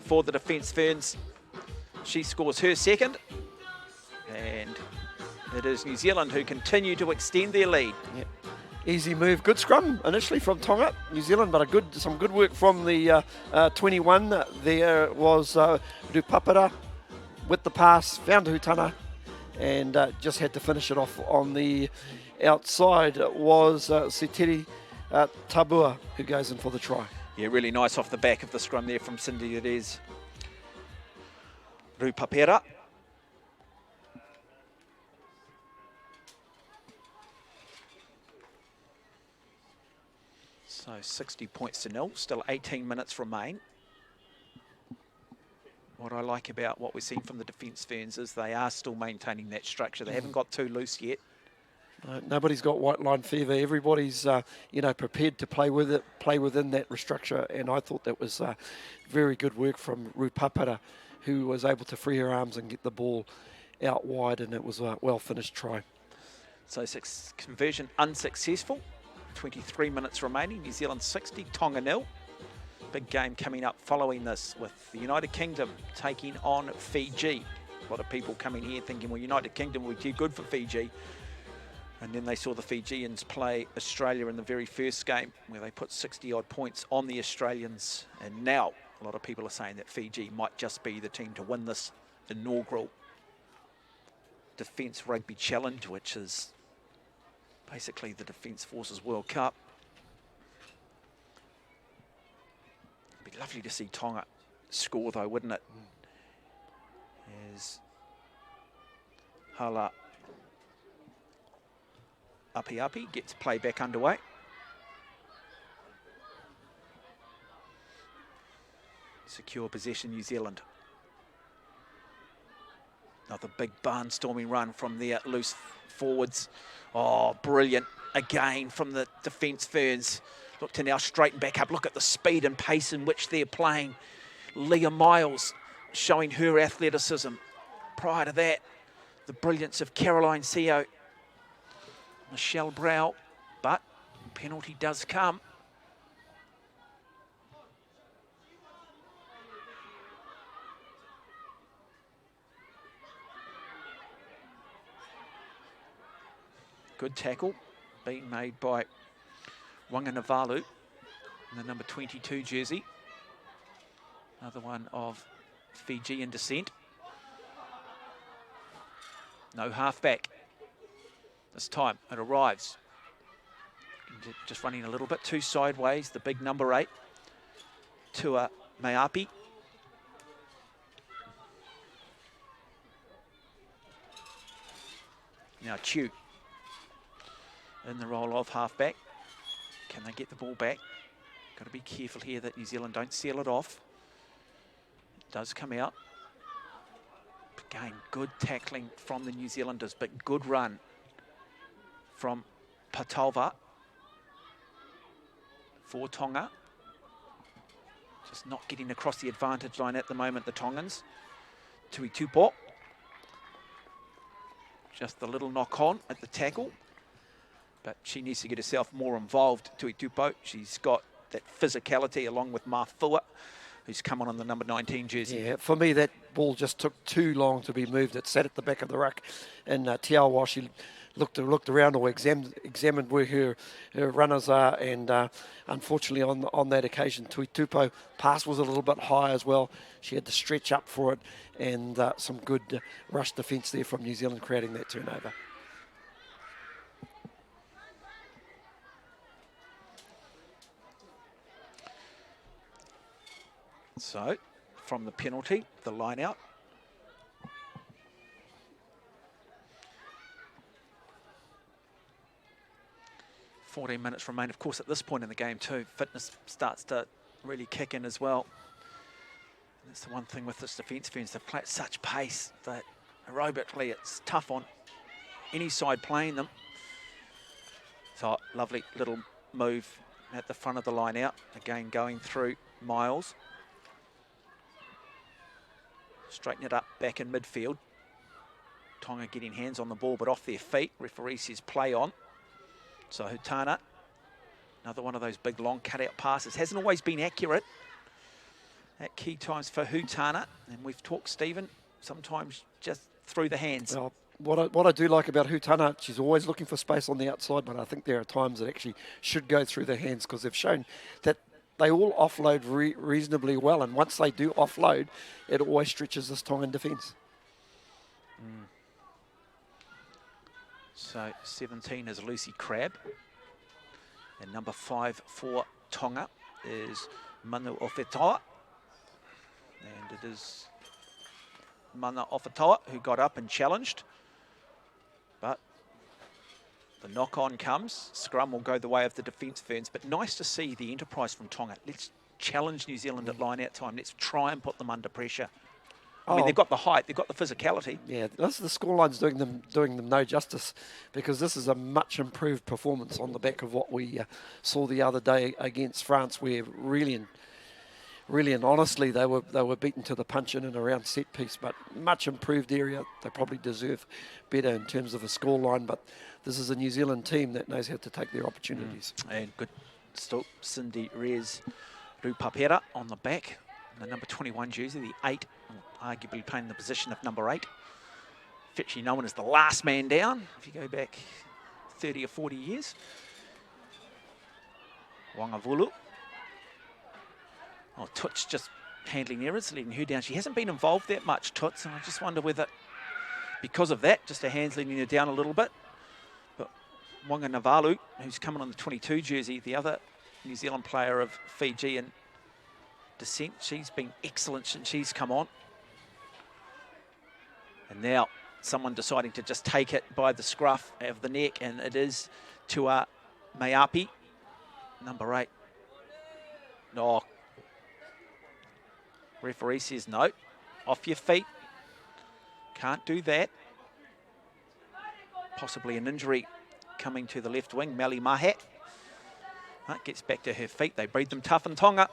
for the defence ferns. She scores her second. And it is New Zealand who continue to extend their lead. Yep. Easy move, good scrum initially from Tonga, New Zealand, but some good work from the 21. There was Rupapara with the pass, found Hutana, and just had to finish it off on the outside. Was Sitiri Tabua who goes in for the try. Yeah, really nice off the back of the scrum there from Cindy. It is Rupapera. So 60 points to nil, still 18 minutes remain. What I like about what we're seeing from the defence ferns is they are still maintaining that structure. They haven't got too loose yet. Nobody's got white line fever. Everybody's, prepared to play with it, play within that structure. And I thought that was very good work from Rupapara, who was able to free her arms and get the ball out wide, and it was a well-finished try. So conversion unsuccessful. 23 minutes remaining. New Zealand 60, Tonga 0. Big game coming up following this with the United Kingdom taking on Fiji. A lot of people coming here thinking, well, United Kingdom will be too good for Fiji. And then they saw the Fijians play Australia in the very first game where they put 60-odd points on the Australians. And now a lot of people are saying that Fiji might just be the team to win this inaugural Defence Rugby Challenge, which is basically the Defence Forces World Cup. It'd be lovely to see Tonga score though, wouldn't it? As Hala Api gets play back underway. Secure possession, New Zealand. Another big barnstorming run from their loose forwards. Oh, brilliant again from the defence ferns. Look to now straighten back up. Look at the speed and pace in which they're playing. Leah Miles showing her athleticism. Prior to that, the brilliance of Caroline Seo. Michelle Brow, but penalty does come. Good tackle being made by Wanganavalu in the number 22 jersey. Another one of Fijian descent. No halfback. This time it arrives. Just running a little bit too sideways. The big number 8, Tua Maiapi. Now Chu in the role of halfback. Can they get the ball back? Got to be careful here that New Zealand don't seal it off. It does come out. Again, good tackling from the New Zealanders, but good run from Patova for Tonga. Just not getting across the advantage line at the moment, the Tongans. Tui Tupō. Just a little knock on at the tackle. But she needs to get herself more involved, Tui Tupō. She's got that physicality along with Mafua, who's come on the number 19 jersey. Yeah, for me, that ball just took too long to be moved. It sat at the back of the ruck. And Te Ao, while she looked around or examined where her runners are, and unfortunately on that occasion, Tui Tupō pass was a little bit high as well. She had to stretch up for it, and some good rush defence there from New Zealand creating that turnover. So, from the penalty, the line out. $14 minutes remain. Of course, at this point in the game too, fitness starts to really kick in as well. And that's the one thing with this defence fans, they play at such pace that aerobically it's tough on any side playing them. So, lovely little move at the front of the line out. Again, going through Miles. Straighten it up back in midfield. Tonga getting hands on the ball but off their feet. Referee says play on. So Hutana, another one of those big long cutout passes. Hasn't always been accurate at key times for Hutana. And we've talked, Stephen, sometimes just through the hands. Well, what I do like about Hutana, she's always looking for space on the outside, but I think there are times that actually should go through the hands because they've shown that they all offload reasonably well, and once they do offload, it always stretches this Tongan defence. So 17 is Lucy Crabb, and number 5 for Tonga is Manu Ofetoa, and it is Mana Ofetoa who got up and challenged, but the knock-on comes. Scrum will go the way of the defence, Ferns, but nice to see the enterprise from Tonga. Let's challenge New Zealand at line-out time. Let's try and put them under pressure. I mean, they've got the height, they've got the physicality. Yeah, this the scoreline's doing them no justice, because this is a much improved performance on the back of what we saw the other day against France, where really and honestly they were beaten to the punch in and around set piece, but much improved area. They probably deserve better in terms of a scoreline, but this is a New Zealand team that knows how to take their opportunities. And good still, Cindy Rez Rupapera on the back, the number 21 jersey, the 8, arguably playing the position of number 8. Fitchy known as the last man down, if you go back 30 or 40 years. Wangavulu. Oh, Toots just handling errors, letting her down. She hasn't been involved that much, Toots, and I just wonder whether, because of that, just her hands letting her down a little bit. But Wanga Navalu, who's coming on the 22 jersey, the other New Zealand player of Fijian descent, she's been excellent since she's come on. And now someone deciding to just take it by the scruff of the neck, and it is Tua Maiapi, number 8. No. Referee says no. Off your feet. Can't do that. Possibly an injury coming to the left wing, Mali Mahe. That gets back to her feet. They breed them tough in Tonga.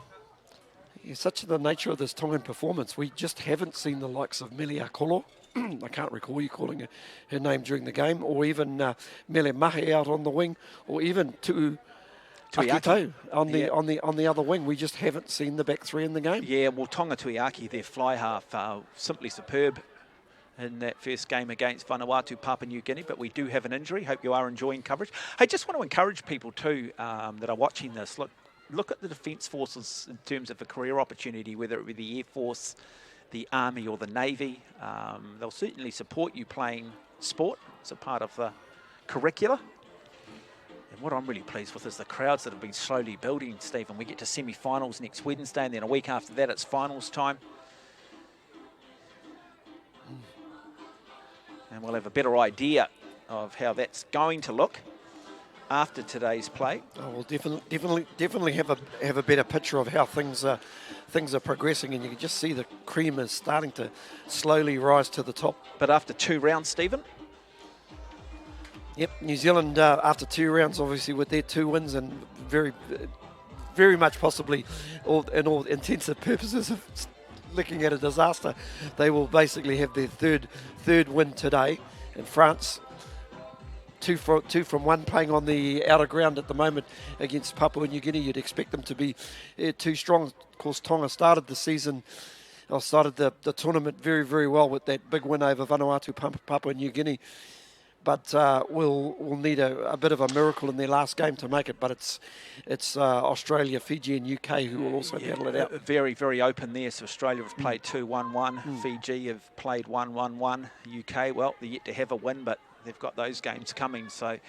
It's such the nature of this Tongan performance. We just haven't seen the likes of Melia Kolo. I can't recall you calling her name during the game, or even Mele Mahe out on the wing, or even Tuiaki on the other wing. We just haven't seen the back three in the game. Yeah, well, Tonga Tuiaki, their fly half, simply superb in that first game against Vanuatu, Papua New Guinea, but we do have an injury. Hope you are enjoying coverage. I just want to encourage people too that are watching this. Look at the Defence Forces in terms of a career opportunity, whether it be the Air Force, the Army or the Navy. They'll certainly support you playing sport. It's a part of the curricula. And what I'm really pleased with is the crowds that have been slowly building, Stephen. We get to semi-finals next Wednesday, and then a week after that it's finals time. And we'll have a better idea of how that's going to look after today's play. Oh, we'll definitely have a better picture of how things are progressing, and you can just see the cream is starting to slowly rise to the top. But after 2 rounds, Stephen? Yep, New Zealand after 2 rounds, obviously with their 2 wins and very much possibly, in all intents and purposes, of looking at a disaster, they will basically have their third win today. And France, 2 from 1, playing on the outer ground at the moment against Papua New Guinea. You'd expect them to be too strong. Of course, Tonga started the tournament very, very well with that big win over Vanuatu, Papua New Guinea. But we'll need a bit of a miracle in their last game to make it. But it's Australia, Fiji and UK who will also battle it out. Very, very open there. So Australia have played 2-1-1. Fiji have played 1-1-1. UK, well, they're yet to have a win, but they've got those games coming. So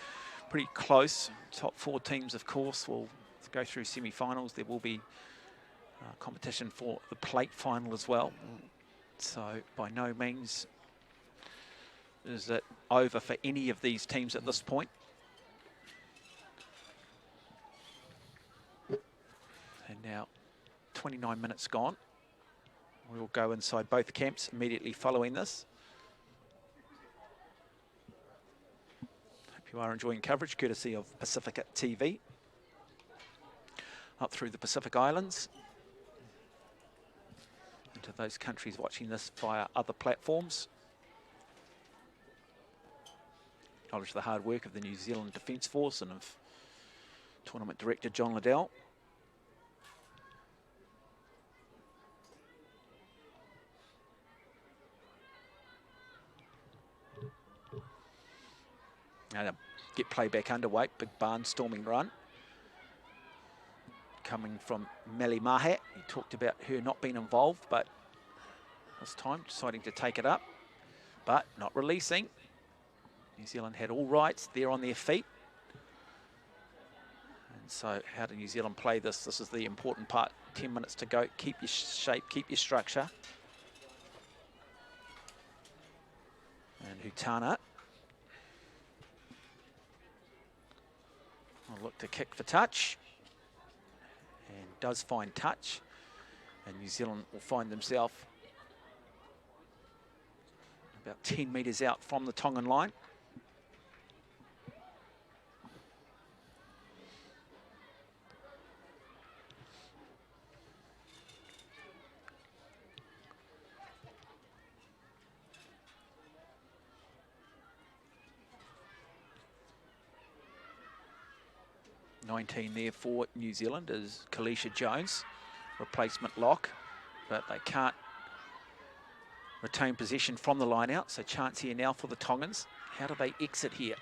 pretty close. Top 4 teams, of course, will go through semi-finals. There will be competition for the plate final as well. So by no means is it over for any of these teams at this point. And now 29 minutes gone. We will go inside both camps immediately following this. Hope you are enjoying coverage courtesy of Pacifica TV. Up through the Pacific Islands. And to those countries watching this via other platforms. Acknowledge the hard work of the New Zealand Defence Force and of Tournament Director John Liddell. And get play back underway, big barnstorming run. Coming from Meli Mahe. He talked about her not being involved, but this time deciding to take it up, but not releasing. New Zealand had all rights there on their feet. And so how do New Zealand play this? This is the important part. 10 minutes to go. Keep your shape, keep your structure. And Hutana will look to kick for touch. And does find touch. And New Zealand will find themselves about 10 metres out from the Tongan line. There for New Zealand is Kalisha Jones, replacement lock, but they can't retain possession from the line out, so chance here now for the Tongans. How do they exit here?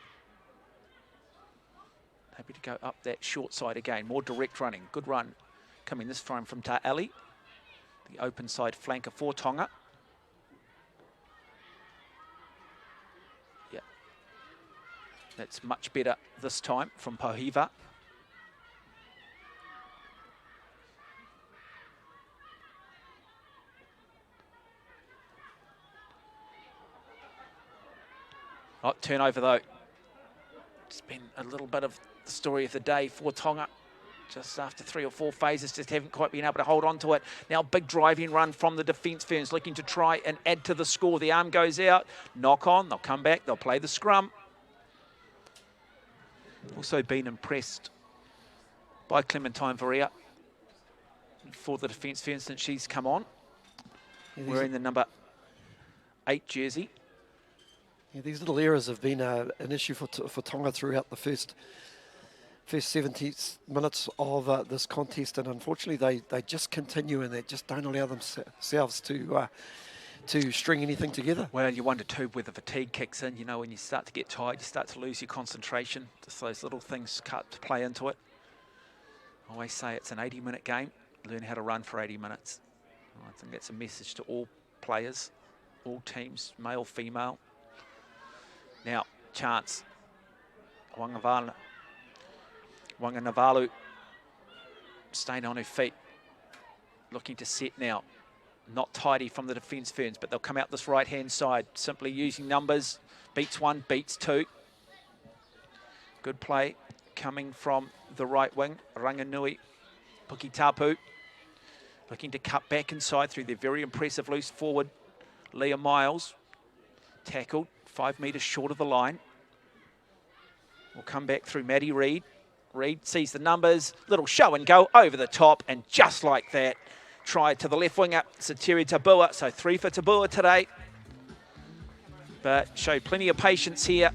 Happy to go up that short side again, more direct running, good run coming this time from Ta'ali, the open side flanker for Tonga. Yeah, that's much better this time from Pohiva. Oh, turnover though. It's been a little bit of the story of the day for Tonga. Just after 3 or 4 phases, just haven't quite been able to hold on to it. Now big driving run from the defence ferns, looking to try and add to the score. The arm goes out, knock on, they'll come back, they'll play the scrum. Also been impressed by Clementine Varea for the defence ferns since she's come on. Wearing the number 8 jersey. Yeah, these little errors have been an issue for Tonga throughout the first 70 minutes of this contest, and unfortunately they just continue and they just don't allow themselves to string anything together. Well, you wonder too where the fatigue kicks in. You know, when you start to get tired, you start to lose your concentration. Just those little things to play into it. I always say it's an 80-minute game. Learn how to run for 80 minutes. I think that's a message to all players, all teams, male, female. Now, chance. Wanganavalu staying on her feet, looking to set now. Not tidy from the defence ferns, but they'll come out this right-hand side, simply using numbers. Beats 1, beats 2. Good play coming from the right wing, Ranganui Pukitapu, looking to cut back inside through their very impressive loose forward, Leah Miles. Tackled 5 metres short of the line. Will come back through Maddie Reid. Reid sees the numbers, little show and go over the top, and just like that, try to the left wing up, Satiri Tabua. So 3 for Tabua today. But showed plenty of patience here.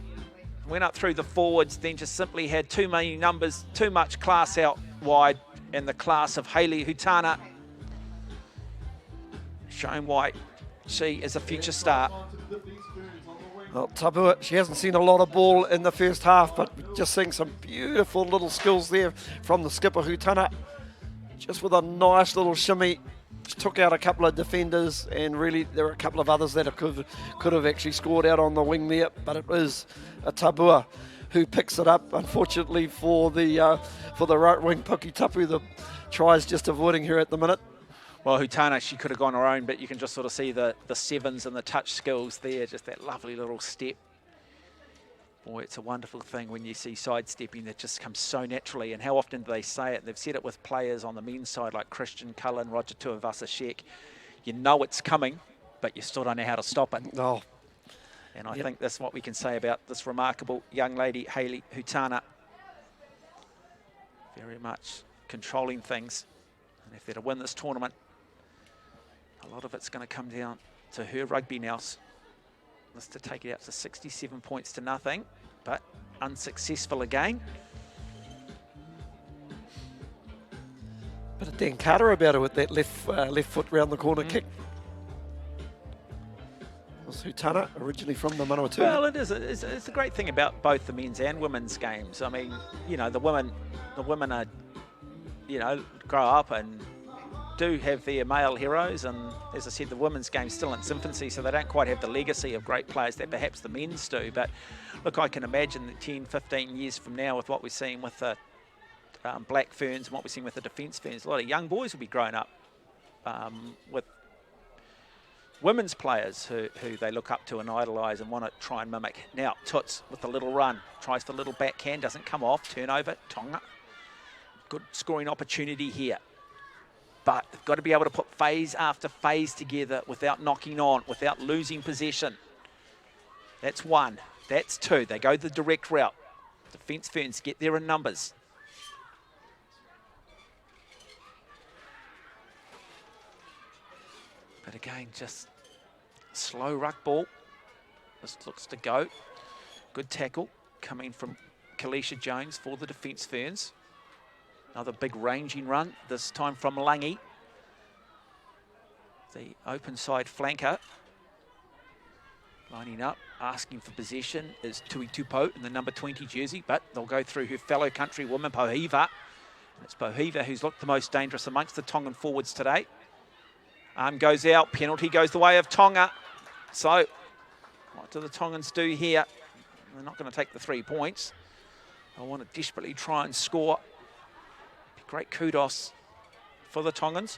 Went up through the forwards, then just simply had too many numbers, too much class out wide, and the class of Hayley Hutana showing why she is a future star. Well, Tabua, she hasn't seen a lot of ball in the first half, but just seeing some beautiful little skills there from the skipper Hutana. Just with a nice little shimmy, she took out a couple of defenders, and really there were a couple of others that could have actually scored out on the wing there, but it was a Tabua who picks it up. Unfortunately for the right wing Pukitapu, the try's just avoiding her at the minute. Well, Hutana, she could have gone her own, but you can just sort of see the sevens and the touch skills there, just that lovely little step. Boy, it's a wonderful thing when you see sidestepping that just comes so naturally. And how often do they say it? They've said it with players on the men's side like Christian Cullen, Roger Tuivasa-Sheck. You know it's coming, but you still don't know how to stop it. Oh. And I think that's what we can say about this remarkable young lady, Hayley Hutana. Very much controlling things. And if they're to win this tournament, a lot of it's going to come down to her rugby now. This to take it out to 67 points to nothing, but unsuccessful again. Bit of Dan Carter about it with that left foot round the corner kick. Was Hutana originally from the Manawatu? Well, it is. It's the great thing about both the men's and women's games. I mean, you know, the women are, you know, grow up and do have their male heroes, and as I said, the women's game's still in its infancy, so they don't quite have the legacy of great players that perhaps the men's do. But look, I can imagine that 10, 15 years from now, with what we're seeing with the Black Ferns and what we're seeing with the Defence Ferns, a lot of young boys will be growing up with women's players who they look up to and idolise and want to try and mimic. Now, Toots with the little run, tries the little backhand, doesn't come off, turnover, Tonga. Good scoring opportunity here. But they've got to be able to put phase after phase together without knocking on, without losing possession. That's one. That's two. They go the direct route. Defence Ferns get there in numbers. But again, just slow ruck ball. This looks to go. Good tackle coming from Kalisha Jones for the Defence Ferns. Another big ranging run, this time from Langi. The open side flanker. Lining up, asking for possession is Tui Tupo in the number 20 jersey, but they'll go through her fellow countrywoman, Pohiva. And it's Pohiva who's looked the most dangerous amongst the Tongan forwards today. Arm goes out, penalty goes the way of Tonga. So, what do the Tongans do here? They're not going to take the 3 points. They want to desperately try and score. Great kudos for the Tongans.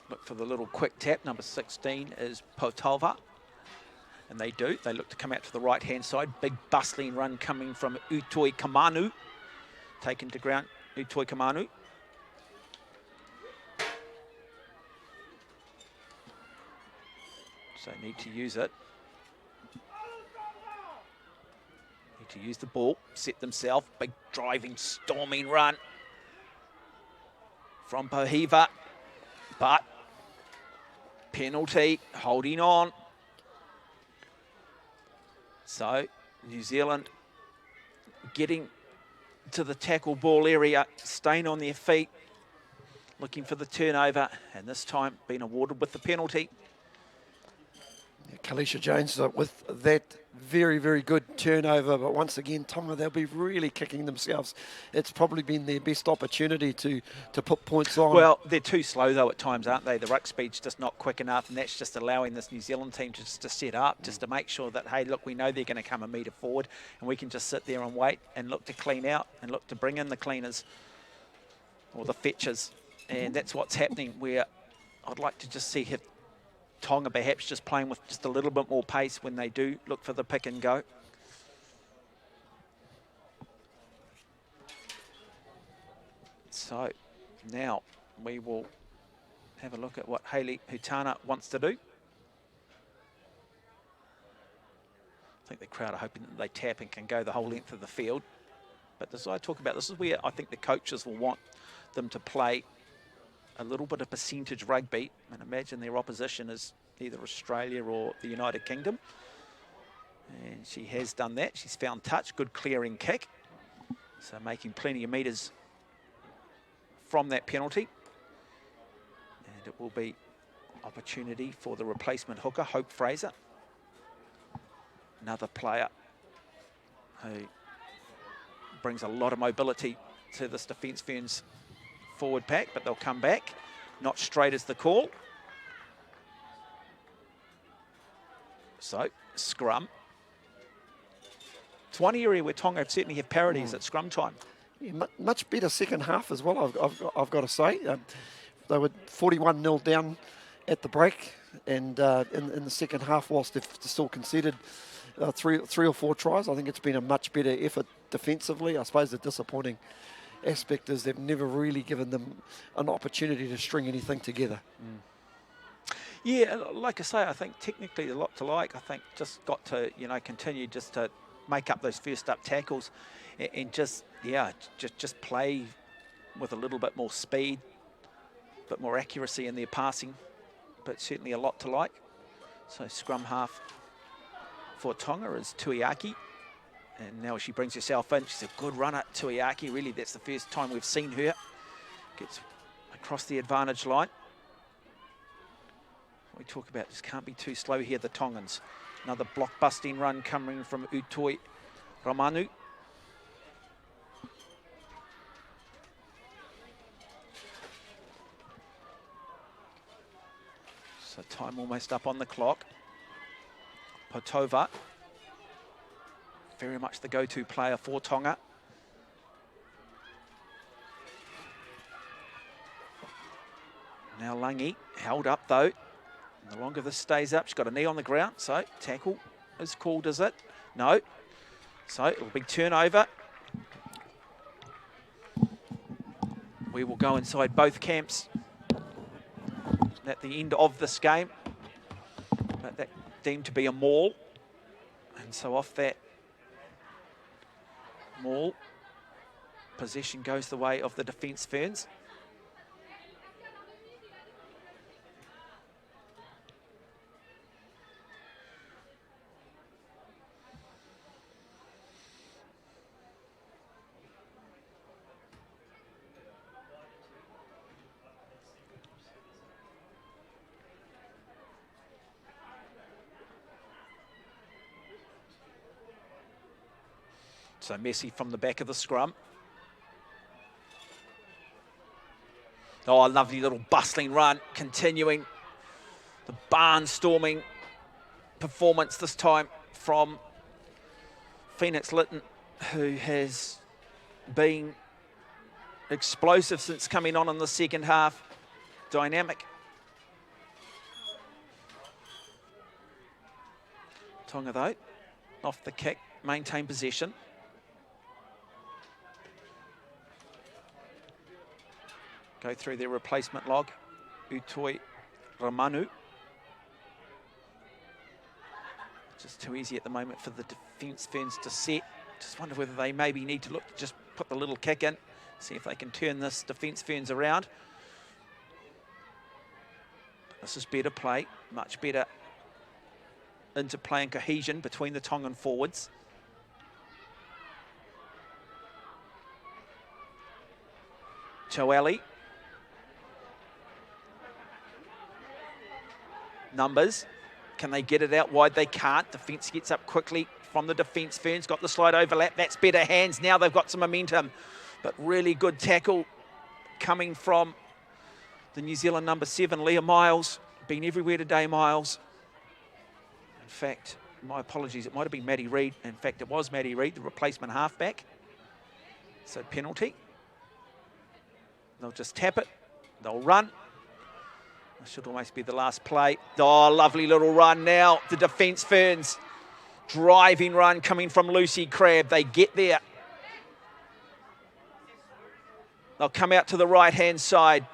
Look for the little quick tap. Number 16 is Potalva. And they do. They look to come out to the right-hand side. Big bustling run coming from Utoi Kamanu. Taken to ground, Utoi Kamanu. So need to use it. To use the ball, set themselves, big driving, storming run from Pohiva, but penalty, holding on. So New Zealand getting to the tackle ball area, staying on their feet, looking for the turnover, and this time being awarded with the penalty. Kalisha Jones with that very, very good turnover, but once again, Tonga, they'll be really kicking themselves. It's probably been their best opportunity to put points on. Well, they're too slow though at times, aren't they? The ruck speed's just not quick enough, and that's just allowing this New Zealand team to set up, just to make sure that, hey, look, we know they're going to come a metre forward, and we can just sit there and wait and look to clean out and look to bring in the cleaners or the fetchers, and that's what's happening, where I'd like to just see Tonga perhaps just playing with just a little bit more pace when they do look for the pick and go. So now we will have a look at what Hayley Hutana wants to do. I think the crowd are hoping that they tap and can go the whole length of the field. But as I talk about, this is where I think the coaches will want them to play a little bit of percentage rugby, and imagine their opposition is either Australia or the United Kingdom. And she has done that. She's found touch, good clearing kick. So making plenty of metres from that penalty. And it will be opportunity for the replacement hooker, Hope Fraser. Another player who brings a lot of mobility to this Defence Ferns forward pack, but they'll come back. Not straight as the call. So, scrum. It's one area where Tonga certainly have parodies at scrum time. Yeah, much better second half as well, I've got to say. They were 41-0 down at the break, and in the second half, whilst they've still conceded three or four tries, I think it's been a much better effort defensively. I suppose the disappointing aspect is they've never really given them an opportunity to string anything together. Yeah, like I say, I think technically a lot to like. I think just got to, continue just to make up those first up tackles and just play with a little bit more speed, a bit more accuracy in their passing, but certainly a lot to like. So scrum half for Tonga is Tuiaki. And now she brings herself in. She's a good runner, Tuiaki. Really, that's the first time we've seen her. Gets across the advantage line. We talk about just can't be too slow here, the Tongans. Another block-busting run coming from Utoi Ramanu. So time almost up on the clock. Potova, very much the go-to player for Tonga. Now Langi, held up though. And the longer this stays up, she's got a knee on the ground, so tackle is called, is it? No. So it'll be turnover. We will go inside both camps at the end of this game. But that deemed to be a maul. And so off that maul, possession goes the way of the Defence Ferns. So Messi from the back of the scrum. Oh, a lovely little bustling run, continuing the barnstorming performance this time from Phoenix Litton, who has been explosive since coming on in the second half. Dynamic. Tonga, though, off the kick, maintain possession. Go through their replacement log. Utoi Ramanu. Just too easy at the moment for the Defence Ferns to set. Just wonder whether they maybe need to look to just put the little kick in, see if they can turn this Defence Ferns around. This is better play, much better interplay and cohesion between the Tongan forwards. Choeli. Numbers, can they get it out wide? They can't. Defence gets up quickly from the Defence Ferns. Got the slide overlap. That's better hands. Now they've got some momentum. But really good tackle coming from the New Zealand number 7, Leah Miles. Been everywhere today, Miles. In fact, my apologies, it might have been Maddie Reid. In fact, it was Maddie Reid, the replacement halfback. So penalty. They'll just tap it. They'll run. Should almost be the last play. Oh, lovely little run now. The Defence Ferns. Driving run coming from Lucy Crabb. They get there. They'll come out to the right-hand side.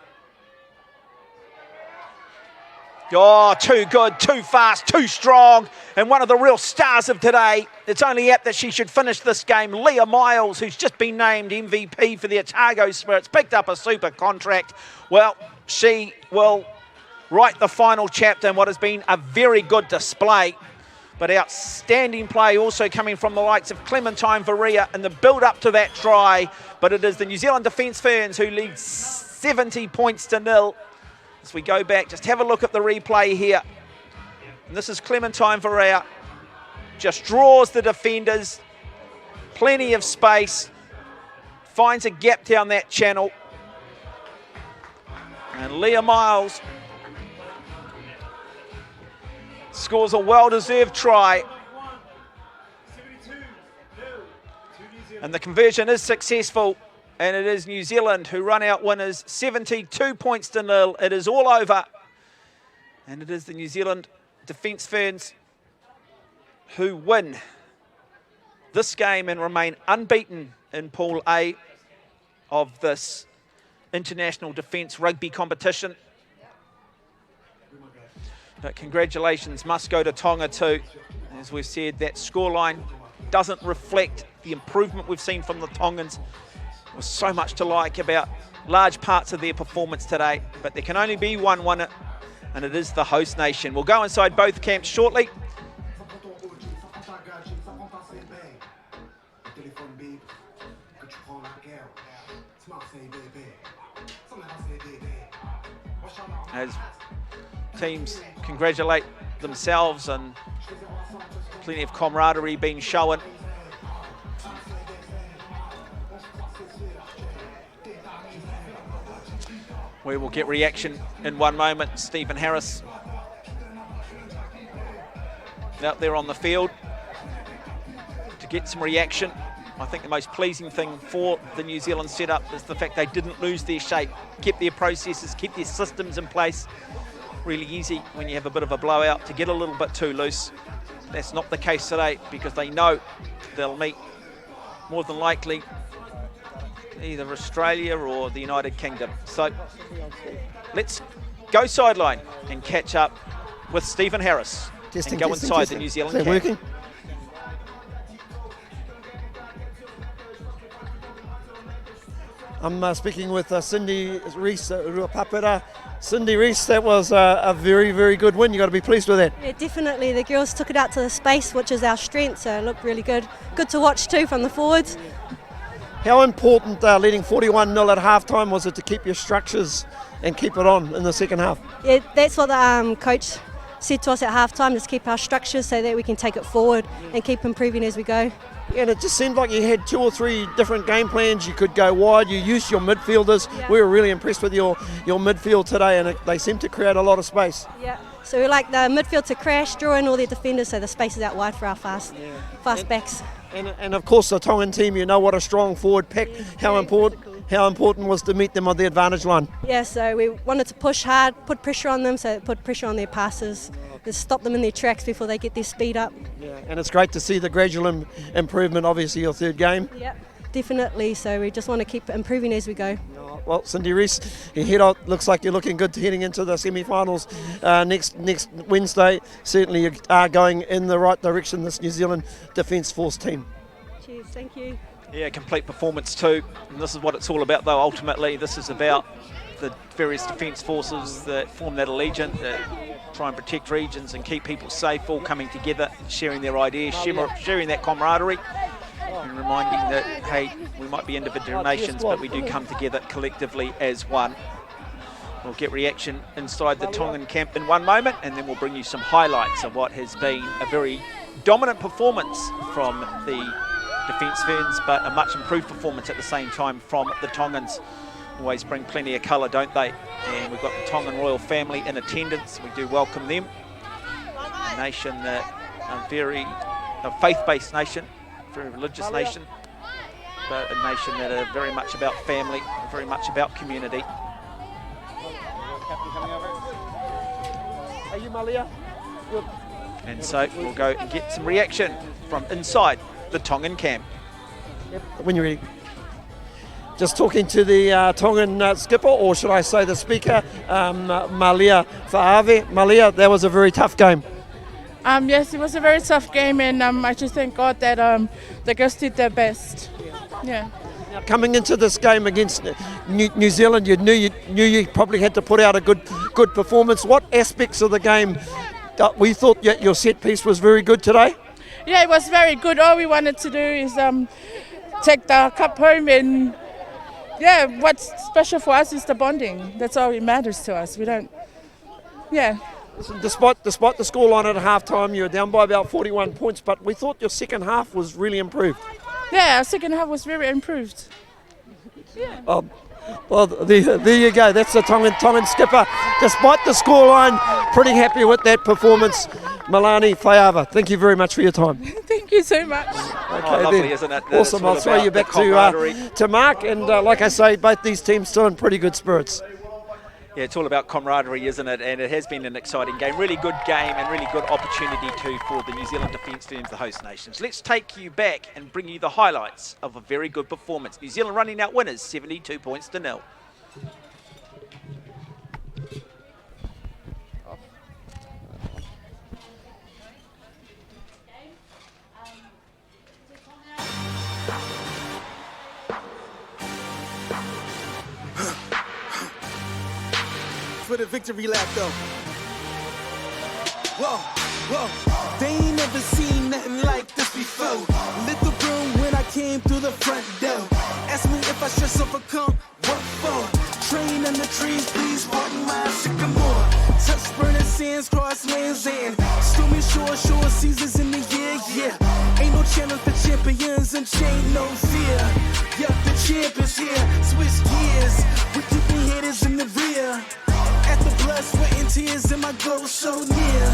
Oh, too good, too fast, too strong. And one of the real stars of today, it's only apt that she should finish this game. Leah Miles, who's just been named MVP for the Otago Spirits, picked up a super contract. Well, she will write the final chapter in what has been a very good display. But outstanding play also coming from the likes of Clementine Varia in the build-up to that try. But it is the New Zealand Defence Ferns who lead 70 points to 0. As we go back, just have a look at the replay here. And this is Clementine Varia. Just draws the defenders. Plenty of space. Finds a gap down that channel. And Leah Miles scores a well-deserved try. And the conversion is successful. And it is New Zealand who run out winners, 72 points to 0. It is all over. And it is the New Zealand Defence Ferns who win this game and remain unbeaten in Pool A of this International Defence Rugby competition. But congratulations must go to Tonga too. As we've said, that scoreline doesn't reflect the improvement we've seen from the Tongans. There was so much to like about large parts of their performance today, but there can only be one winner, and it is the host nation. We'll go inside both camps shortly. As teams congratulate themselves and plenty of camaraderie being shown. We will get reaction in one moment. Stephen Harris out there on the field to get some reaction. I think the most pleasing thing for the New Zealand setup is the fact they didn't lose their shape, kept their processes, kept their systems in place. Really easy when you have a bit of a blowout to get a little bit too loose. That's not the case today because they know they'll meet more than likely either Australia or the United Kingdom. So let's go sideline and catch up with Stephen Harris and go inside the New Zealand camp. Working? I'm speaking with Cindy Rees, Ruapapera. Cindy Rees, that was a very, very good win. You've got to be pleased with that. Yeah, definitely. The girls took it out to the space, which is our strength, so it looked really good. Good to watch too from the forwards. How important leading 41-0 at halftime was it to keep your structures and keep it on in the second half? Yeah, that's what the coach said to us at halftime, just keep our structures so that we can take it forward and keep improving as we go. Yeah, and it just seemed like you had 2 or 3 different game plans. You could go wide, you used your midfielders. Yeah. We were really impressed with your midfield today, and they seemed to create a lot of space. Yeah, so we like the midfield to crash, draw in all their defenders so the space is out wide for our fast backs. And of course the Tongan team, you know what a strong forward pack, how important was to meet them on the advantage line. Yeah, so we wanted to push hard, put pressure on them, so put pressure on their passes, just stop them in their tracks before they get their speed up. Yeah, and it's great to see the gradual improvement, obviously your third game. Yeah, definitely, so we just want to keep improving as we go. Well, Cindy Rees, looks like you're looking good heading into the semi-finals next Wednesday. Certainly you are going in the right direction, this New Zealand Defence Force team. Cheers, thank you. Yeah, complete performance too. And this is what it's all about though, ultimately. This is about the various defence forces that form that allegiance, that try and protect regions and keep people safe, all coming together, sharing their ideas, sharing that camaraderie. And reminding that, hey, we might be individual nations, but we do come together collectively as one. We'll get reaction inside the Tongan camp in one moment, and then we'll bring you some highlights of what has been a very dominant performance from the Defence Ferns, but a much improved performance at the same time from the Tongans. Always bring plenty of colour, don't they? And we've got the Tongan royal family in attendance. We do welcome them. A nation that a faith-based nation, very religious nation, but a nation that are very much about family, very much about community. Are you Malia? Good. And so we'll go and get some reaction from inside the Tongan camp. Yep. When you're ready. Just talking to the Tongan skipper, or should I say the speaker, Malia Fa'ave. Malia, that was a very tough game. Yes, it was a very tough game, and I just thank God that the girls did their best. Yeah. Now, coming into this game against New Zealand, you knew you probably had to put out a good performance. What aspects of the game we thought your set piece was very good today? Yeah, it was very good. All we wanted to do is take the cup home, and yeah, what's special for us is the bonding. That's all that matters to us. We don't, yeah. Listen, despite the scoreline at half-time, you were down by about 41 points, but we thought your second half was really improved. Yeah, our second half was very improved. Yeah. Well, there you go. That's the Tongan skipper. Despite the scoreline, pretty happy with that performance. Malani Faiava, thank you very much for your time. Thank you so much. Okay, lovely, then. Isn't it? Awesome. I'll throw you back to Mark. And like I say, both these teams still in pretty good spirits. Yeah, it's all about camaraderie, isn't it? And it has been an exciting game. Really good game and really good opportunity too for the New Zealand defence teams, the host nations. Let's take you back and bring you the highlights of a very good performance. New Zealand running out winners, 72 points to 0. For the victory lap though. Whoa, whoa, they ain't never seen nothing like this before. Lit the room when I came through the front door. Ask me if I should overcome, what for? Train in the trees, please pardon my sycamore. Touch burning sands, cross lands and stormy shore seasons in the year, yeah. Ain't no challenge for champions and chain no fear. Yup, the champ is here, switch gears. We're keeping haters in the rear. At the blood, sweat, and tears, and my goal so near.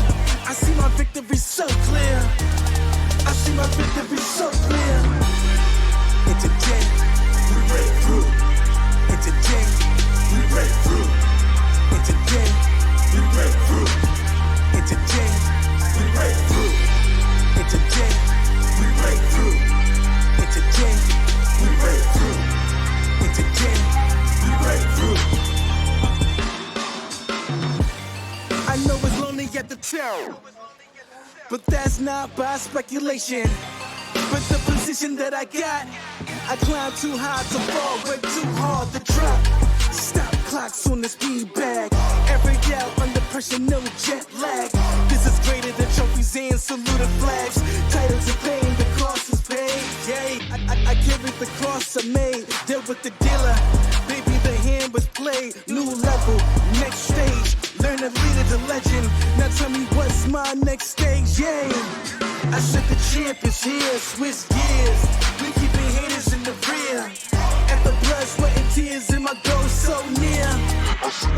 I see my victory so clear. I see my victory so clear. And today, we break through. And today, we break through. And today, we break through. And today, we break through. And today, we break through. And today, we break through. And today, we break through. I know it's lonely at the top, but that's not by speculation. But the position that I got, I climb too high to fall, way too hard to drop. Stop clocks on the speed bag. Every out under pressure, no jet lag. This is greater than trophies and saluted flags. Titles of fame, the cost is paid. Yay, I carried the cross I made. Dealt with the dealer, baby, the hand was played. New level, next stage. Learn to lead it to legend. Now tell me what's my next stage, yeah. I said the champ is here, switch gears. We keeping haters in the rear. At the blood, sweat, and tears, and my goal so near. I see